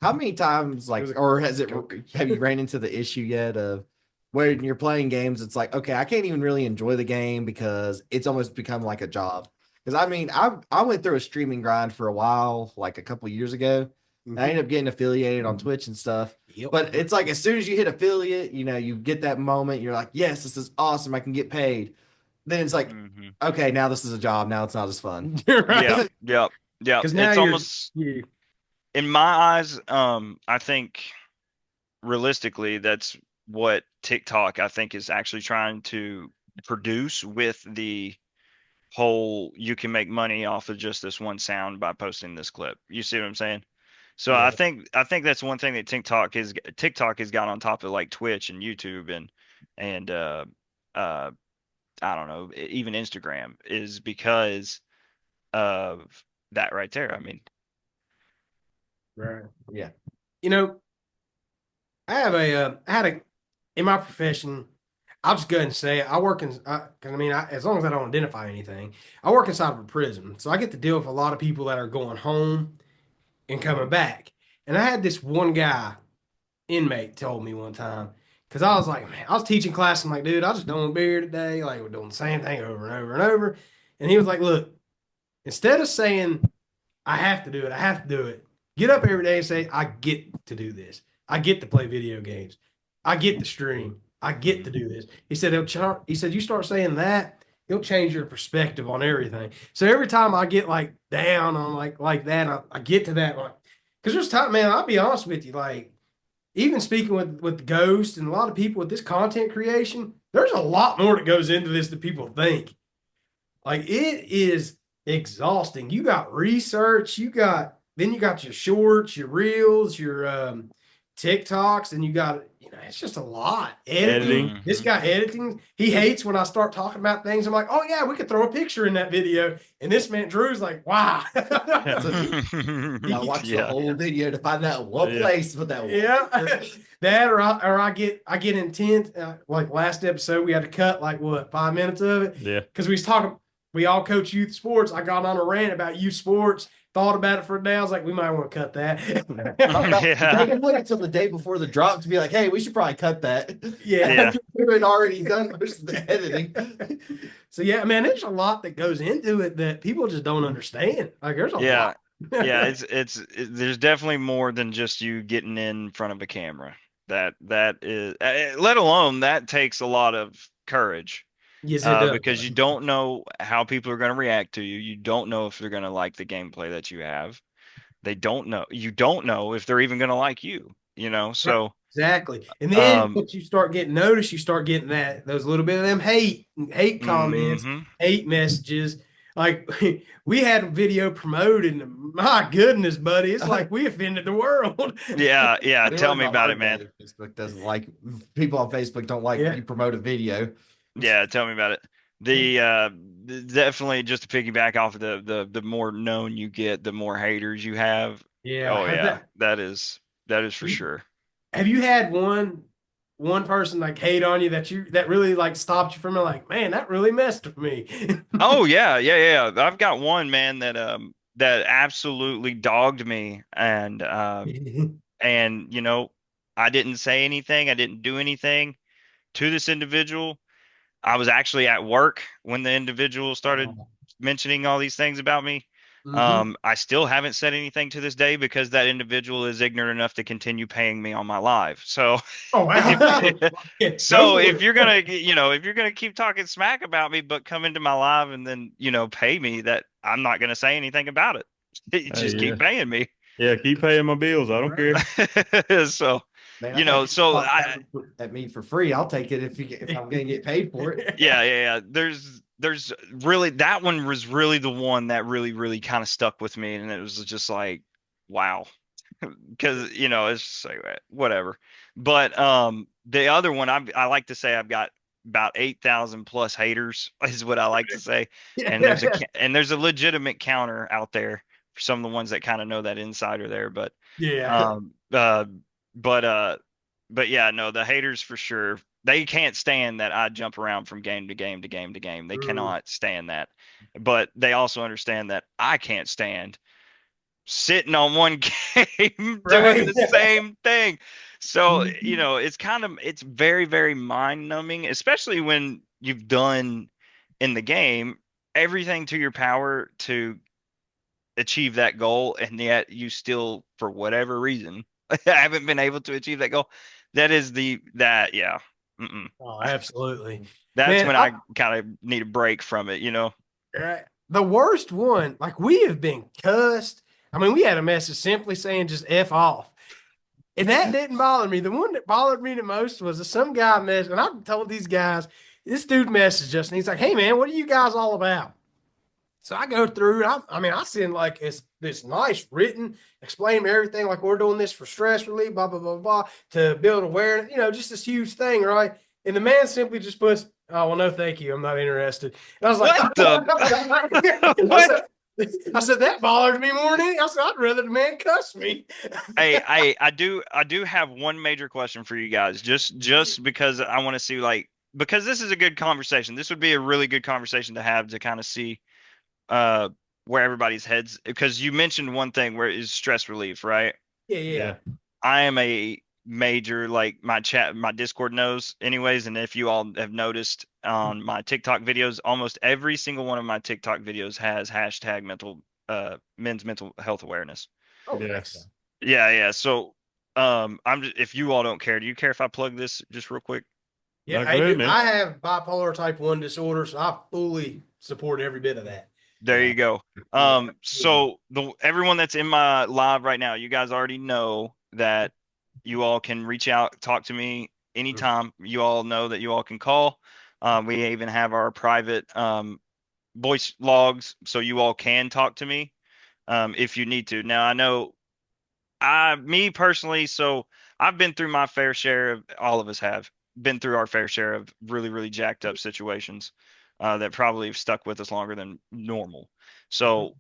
How many times, like, was a- or have you ran into the issue yet of when you're playing games, it's like, okay, I can't even really enjoy the game because it's almost become like a job. Because I mean, I went through a streaming grind for a while, like a couple of years ago. And I ended up getting affiliated on Twitch and stuff. Yep. But it's like as soon as you hit affiliate, you get that moment, you're like, yes, this is awesome. I can get paid. Then it's like, Mhm. okay, now this is a job. Now it's not as fun. You're right. Yeah. Yep. Yep. Because now It's you're almost, you, in my eyes, I think realistically, that's what TikTok, I think, is actually trying to produce with the whole you can make money off of just this one sound by posting this clip. You see what I'm saying? So Yeah. I think that's one thing that TikTok has got on top of like Twitch and YouTube and uh I don't know, even Instagram, is because of that right there. I mean, right. Yeah. You know, I had a in my profession. I'll just go ahead and say it. I work in, because I mean, as long as I don't identify anything, I work inside of a prison. So I get to deal with a lot of people that are going home and coming back. And I had this one guy, inmate, told me one time, because I was like, man, I was teaching class. I'm like, dude, I just don't want to be here today. Like, we're doing the same thing over and over and over. And he was like, look, instead of saying, I have to do it, I have to do it, get up every day and say, I get to do this. I get to play video games. I get to stream. I get to do this. He said, he said, you start saying that, it'll change your perspective on everything. So every time I get like down on like that, I get to that, like, because there's time, man, I'll be honest with you, like, even speaking with Ghost and a lot of people with this content creation, there's a lot more that goes into this than people think. Like, it is exhausting. You got research, you got your shorts, your reels, your TikToks, and you got, it's just a lot. Editing. Editing. This guy editing, he hates when I start talking about things. I'm like, oh yeah, we could throw a picture in that video. And this man Drew's like, wow. I watched the Yeah. whole video to find out what Yeah. place with that. Yeah, that or I get intent. Like last episode, we had to cut like what 5 minutes of it Yeah. because we was talking. We all coach youth sports. I got on a rant about youth sports. Thought about it for a day. I was like, we might want to cut that. Yeah. They can wait until the day before the drop to be like, hey, we should probably cut that. Yeah. We've been already done most of the editing. So yeah, man, there's a lot that goes into it that people just don't understand. Like there's a Yeah. lot. Yeah, there's definitely more than just you getting in front of a camera. That is, let alone that takes a lot of courage, Yes, it does. because you don't know how people are going to react to you. You don't know if they're going to like the gameplay that you have. They don't know. You don't know if they're even going to like you. So Exactly. And then Um, once you start getting noticed, you start getting those little bit of them hate comments, mhm. hate messages. Like we had a video promoted, and my goodness, buddy, it's like we offended the world. Yeah, yeah. They Tell learned me the about hard it, man. way. Facebook doesn't like people on Facebook don't like Yeah. you promote a video. Yeah, tell me about it. Definitely, just to piggyback off of the more known you get, the more haters you have. Yeah. Oh Has yeah, that is for You- sure. have you had one person like hate on you that really like stopped you from it? Like, man, that really messed with me. Oh yeah, yeah, yeah. I've got one man that absolutely dogged me, and I didn't say anything. I didn't do anything to this individual. I was actually at work when the individual started mentioning all these things about me. Mhm. I still haven't said anything to this day because that individual is ignorant enough to continue paying me on my live. So Oh if wow. Yeah, go so for if it. you're gonna if you're gonna keep talking smack about me but come into my live and then pay me, that I'm not gonna say anything about it. You Hey, just yeah, keep paying me. yeah. Keep paying my bills. I don't Right. care. So Man, I think you so talk I at me for free. I'll take it if I'm gonna get paid for it. yeah. There's really, that one was really the one that really kind of stuck with me, and it was just like, wow. Because it's just like whatever. But the other one, I like to say I've got about 8,000 plus haters is what I like to say, and Yeah. there's a legitimate counter out there for some of the ones that kind of know that insider there. But Yeah. um uh but uh but yeah, no, the haters for sure. They can't stand that I jump around from game to game to game to game. They Mm. cannot stand that. But they also understand that I can't stand sitting on one game doing Right. the same thing. So, Mhm. it's very, very mind numbing, especially when you've done in the game everything to your power to achieve that goal, and yet you still, for whatever reason, haven't been able to achieve that goal. Yeah. Mm-mm. Oh, absolutely. That's Man, when I kind of need a break from it. the worst one, like we have been cussed. I mean, we had a message simply saying just F off. And that didn't bother me. The one that bothered me the most was that some guy messaged, and I told these guys, this dude messaged us, and he's like, "Hey man, what are you guys all about?" So I go through. I mean, I send like this nice written, explain everything, like we're doing this for stress relief, blah blah blah blah, to build awareness. Just this huge thing, right? And the man simply just puts, "Oh well, no, thank you, I'm not interested." And I was like, What the I what? said, I said that bothered me more than anything. I said I'd rather the man cuss me. I do have one major question for you guys, just because I want to see, like, because this is a good conversation. This would be a really good conversation to have, to kind of see uh where everybody's heads, because you mentioned one thing where is stress relief, right? Yeah, yeah. Yeah. I am a major, like, my Discord knows anyways, and if you all have noticed on my TikTok videos, almost every single one of my TikTok videos has hashtag men's mental health awareness. Oh, Yes. excellent. Yeah. So, if you all don't care, do you care if I plug this just real quick? Yeah, No, go I ahead, do. man. I have bipolar type 1 disorder, so I fully support every bit of that. There Yeah. you go. Yeah, absolutely. So everyone that's in my live right now, you guys already know that you all can reach out, talk to me anytime. You all know that you all can call. We even have our private voice logs, so you all can talk to me if you need to. Now, I know me personally, so I've been through my fair share of, all of us have been through our fair share of really, really jacked up situations that probably have stuck with us longer than normal. So,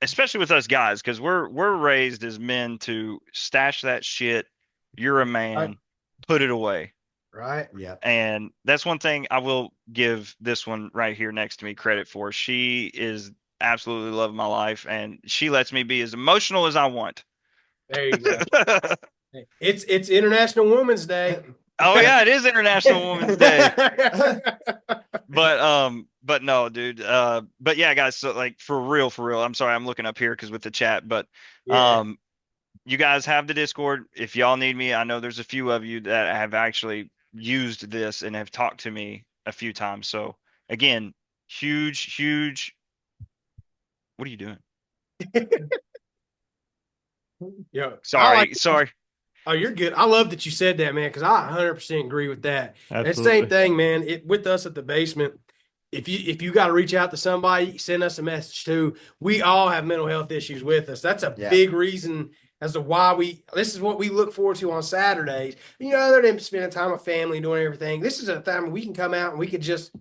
especially with us guys, because we're raised as men to stash that shit. You're a Right. man, put it away. Right. Yeah. And that's one thing I will give this one right here next to me credit for. She is absolutely love of my life, and she lets me be as emotional as I want. There you go. Hey, it's International Women's Day. Oh yeah, it is International Women's Day. But no, dude. But yeah, guys. So, like, for real. I'm sorry, I'm looking up here because with the chat, but Yeah. um, you guys have the Discord. If y'all need me, I know there's a few of you that have actually used this and have talked to me a few times. So again, huge. What are you doing? Yeah. I like. Sorry. Oh, you're good. I love that you said that, man, because I 100% agree with that. And same Absolutely. thing, man. With us at the basement. If you got to reach out to somebody, send us a message too. We all have mental health issues with us. That's a Yeah. big reason as to why this is what we look forward to on Saturdays. Other than spending time with family, doing everything, this is a time we can come out and we could just,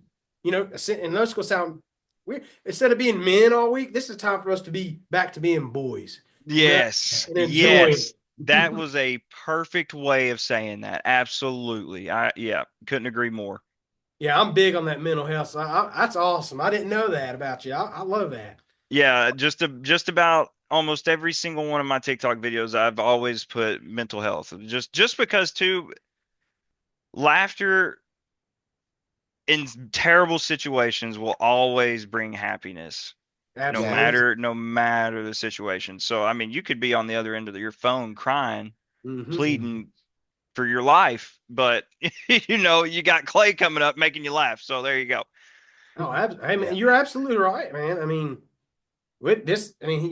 sit, and let's go sound we instead of being men all week, this is time for us to be back to being boys, Yes, and enjoying. yes. That was a perfect way of saying that. Absolutely. Yeah, couldn't agree more. Yeah, I'm big on that mental health. So that's awesome. I didn't know that about you. I love that. Yeah, just about almost every single one of my TikTok videos, I've always put mental health. Just because, too, laughter in terrible situations will always bring happiness. Absolutely. no matter the situation. So I mean, you could be on the other end of your phone crying, Mhm. pleading for your life, but you got Clay coming up making you laugh. So there you go. Oh, I mean, Yeah. you're absolutely right, man. I mean, with this, I mean,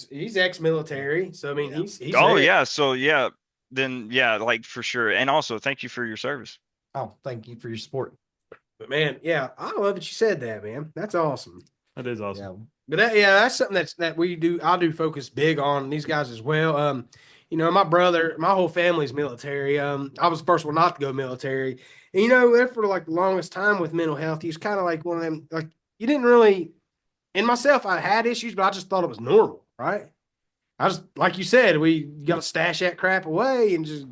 he's ex-military, so I mean, Yeah. he's Oh there. yeah, so yeah, then yeah, like for sure. And also thank you for your service. Oh, thank you for your support. But man, yeah, I love that you said that, man. That's awesome. That is awesome. Yeah. But yeah, that's something that we do. I do focus big on these guys as well. My brother, my whole family's military. I was the first one not to go military, and there for like the longest time with mental health, he was kind of like one of them. Like you didn't really, in myself, I had issues, but I just thought it was normal, right? I just like you said, we got to stash that crap away and just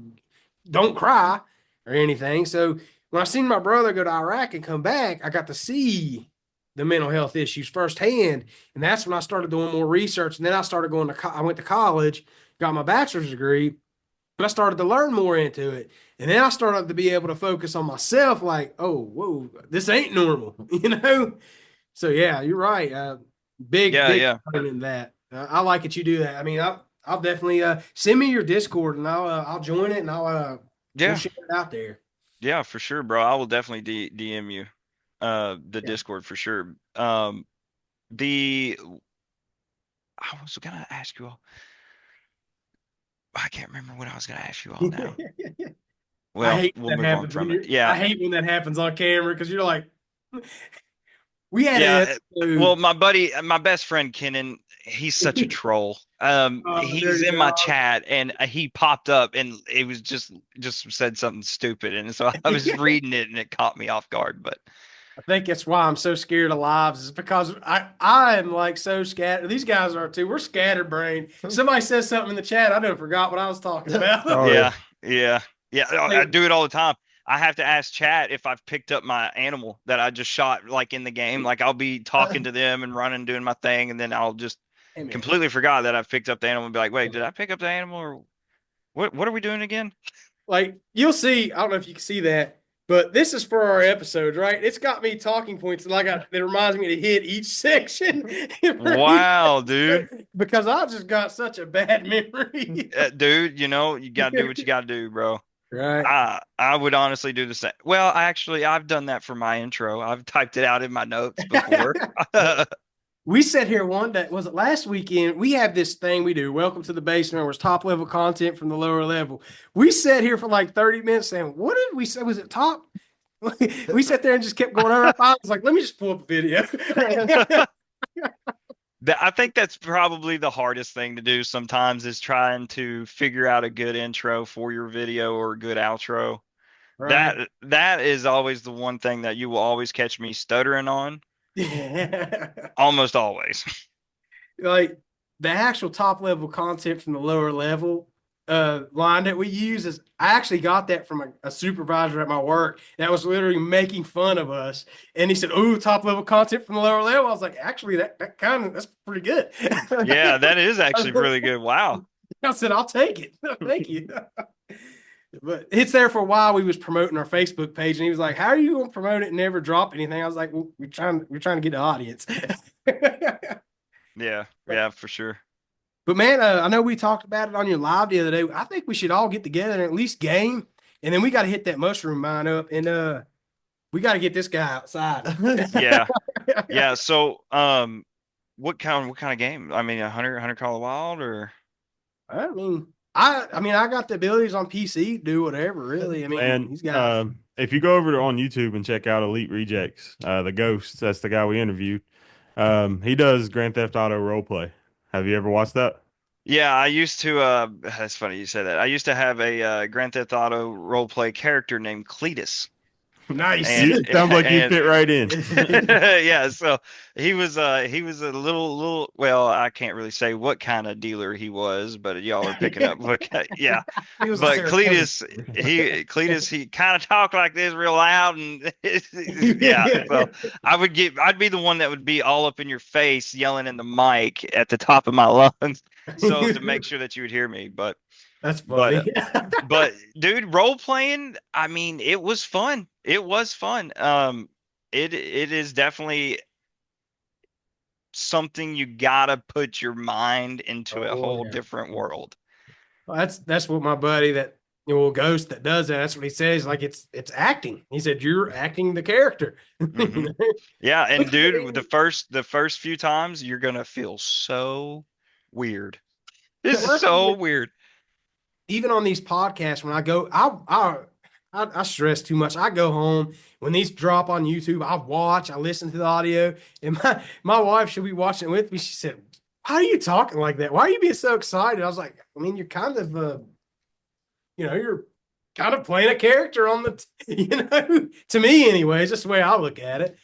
don't cry or anything. So when I seen my brother go to Iraq and come back, I got to see the mental health issues firsthand, and that's when I started doing more research. And then I started going to I went to college, got my bachelor's degree, and I started to learn more into it. And then I started to be able to focus on myself, like, oh, whoa, this ain't normal, So yeah, you're right. Big, Yeah, big yeah, part in that. I like that you do that. I mean, I'll definitely send me your Discord and I'll join it and we'll yeah, share it out there. yeah, for sure, bro. I will definitely DM you the Yeah. Discord for sure. The I was gonna ask you all. I can't remember what I was gonna ask you all now. I Well, hate we'll when that move on happens from it. Yeah, I hate when that happens on camera because you're like, we had yeah. an Well, episode. my best friend Kenan, he's such a troll. Oh, He's dirty in my dog. chat and he popped up and it was just said something stupid, and so I was reading it and it caught me off guard. But I think that's why I'm so scared of lives is because I am like so scattered. These guys are too. We're scatterbrained. Somebody says something in the chat, I done forgot what I was talking about. Oh yeah. yeah, yeah, yeah. I Like, do it all the time. I have to ask chat if I've picked up my animal that I just shot like in the game. Like I'll be talking to them and running, doing my thing, and then I'll just hey man, completely forgot that I've picked up the animal and be like, wait, did I pick up the animal or what are we doing again? like you'll see. I don't know if you can see that, but this is for our episodes, right? It's got me talking points that reminds me to hit each section Wow, dude. because I just got such a bad memory. Dude, you gotta do what you gotta do, bro. Right. I would honestly do the same. Well, I've done that for my intro. I've typed it out in my notes before. We sat here one day, was it last weekend? We have this thing we do, Welcome to the Basement, where it's top level content from the lower level. We sat here for like 30 minutes saying, what did we say? Was it top? We sat there and just kept going over. I was like, let me just pull up a video. I think that's probably the hardest thing to do sometimes is trying to figure out a good intro for your video or a good outro. Right. That is always the one thing that you will always catch me stuttering on, Yeah. almost always. Like the actual top level content from the lower level line that we use is I actually got that from a supervisor at my work that was literally making fun of us. And he said, "Oh, top level content from the lower level." I was like, actually, that's pretty good. Yeah, that is actually really good. Wow. I said, I'll take it. Thank you. But it's there for a while. We was promoting our Facebook page, and he was like, "How are you going to promote it and never drop anything?" I was like, "Well, we're trying to get the audience." Yeah, yeah, for sure. But man, I know we talked about it on your live the other day. I think we should all get together and at least game, and then we got to hit that mushroom mine up, and we got to get this guy outside. Yeah. Yeah. So, what kind of game? I mean, a hunter Call of Wild or I got the abilities on PC to do whatever. Really, I mean, And he's got. if you go over on YouTube and check out Elite Rejects, the Ghost, that's the guy we interviewed. He does Grand Theft Auto roleplay. Have you ever watched that? yeah, I used to that's funny you said that. I used to have a Grand Theft Auto role play character named Cletus. Nice. And You sounds like you and fit right in. yeah, so he was a little well, I can't really say what kind of dealer he was, but y'all are picking up what yeah. He was a But serotonin. Cletus he kind of talked like this real loud and yeah, so I'd be the one that would be all up in your face yelling in the mic at the top of my lungs so to make sure that you would hear me. But That's but funny. but dude, role playing, I mean, it was fun. It was fun. It is definitely something you gotta put your mind into a Oh, whole yeah. different world. Well, that's what my buddy that Ghost that does that. That's what he says. Like it's acting. He said you're acting the character. Mhm. Yeah, and Which, I dude, mean, the first few times you're gonna feel so weird. This is well, so weird. even on these podcasts when I go, I stress too much. I go home when these drop on YouTube. I watch, I listen to the audio, and my wife should be watching it with me. She said, "Why are you talking like that? Why are you being so excited?" I was like, "I mean, you're kind of you're kind of playing a character on the, to me, anyways. That's the way I look at it."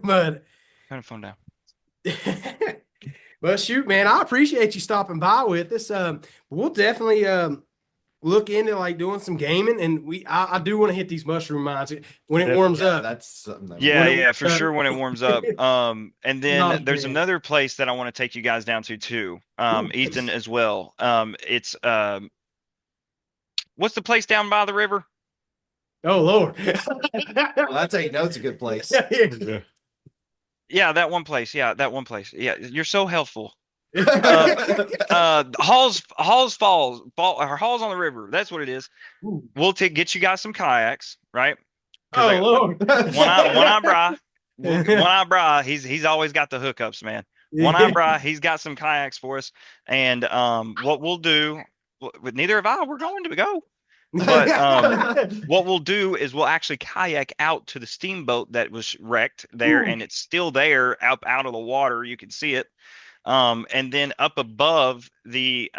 But Turn the phone down. well, shoot, man, I appreciate you stopping by with us. We'll definitely look into like doing some gaming, and I do want to hit these mushroom mines when it Yep. warms Yeah, up. that's something that Yeah, When it yeah, warms for up. sure when it warms up. And then Not there's bad. another place that I want to take you guys down to too. Ooh, Ethan nice. as well. It's what's the place down by the river? Oh Lord. Well, that's how you know it's a good place. Yeah. Yeah, that one place. Yeah, that one place. Yeah, you're so helpful. Yeah. Halls Falls, or Halls on the River. That's what it is. Ooh. We'll get you guys some kayaks, right? 'Cause Oh Lord. One Eye Bry, One Eye Bry, he's always got the hookups, man. One Eye Bry, he's got some kayaks for us. And what we'll do, with neither have I, we're going to go. But what we'll do is we'll actually kayak out to the steamboat that was wrecked there, Ooh. and it's still there out of the water. You can see it. And then up above the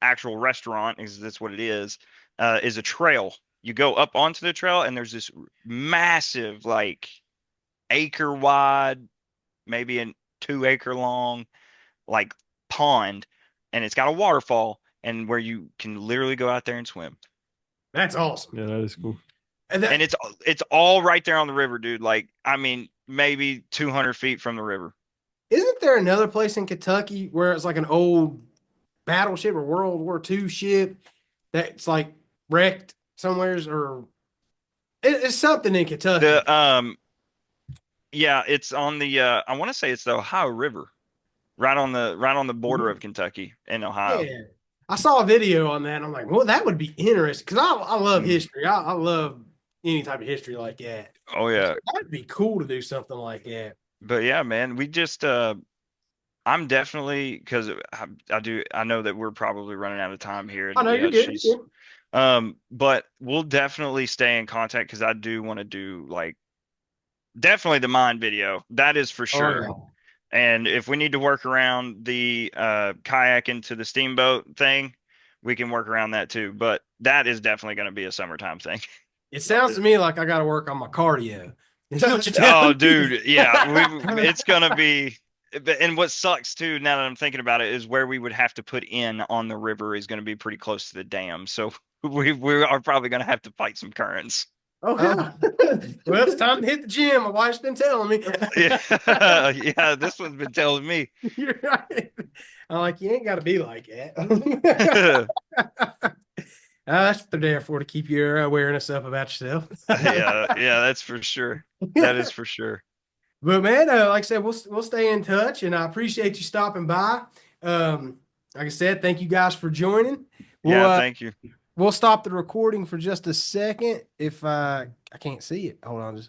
actual restaurant, is that's what it is a trail. You go up onto the trail, and there's this massive, like acre wide, maybe a 2 acre long, like pond, and it's got a waterfall, and where you can literally go out there and swim. That's awesome. Yeah, that is cool. And And it's all right there on the river, dude. Like, I mean, maybe 200 feet from the river. isn't there another place in Kentucky where it's like an old battleship or World War II ship that's like wrecked somewheres, or it's something in Kentucky? The yeah, it's on the I want to say it's the Ohio River, right on the border of Kentucky and Ohio. Yeah. I saw a video on that and I'm like, well, that would be interesting because I love history. I love any type of history like that. Oh yeah. That'd be cool to do something like that. But yeah, man, we just I'm definitely, because I know that we're probably running out of time here, Oh and no, you're good. she's You're good. but we'll definitely stay in contact because I do want to do, like, definitely the mine video. That is for sure. Oh, And if we need to work around the kayak into the steamboat thing, we can work around that too. But that is definitely going to be a summertime thing. it sounds to me like I got to work on my cardio. Is that what you're Oh, telling me? dude, yeah, it's gonna be. And what sucks too, now that I'm thinking about it, is where we would have to put in on the river is going to be pretty close to the dam. So we are probably going to have to fight some currents. Oh, yeah. Well, it's time to hit the gym. My wife's been telling me. Yeah, yeah, this one's been telling me. You're right. I'm like, you ain't got to be like that. That's what they're there for, to keep your awareness up about yourself. Yeah, that's for sure. That is for sure. But man, like I said, we'll stay in touch, and I appreciate you stopping by. Like I said, thank you guys for joining. Yeah, thank you. We'll stop the recording for just a second. If I can't see it, hold on, just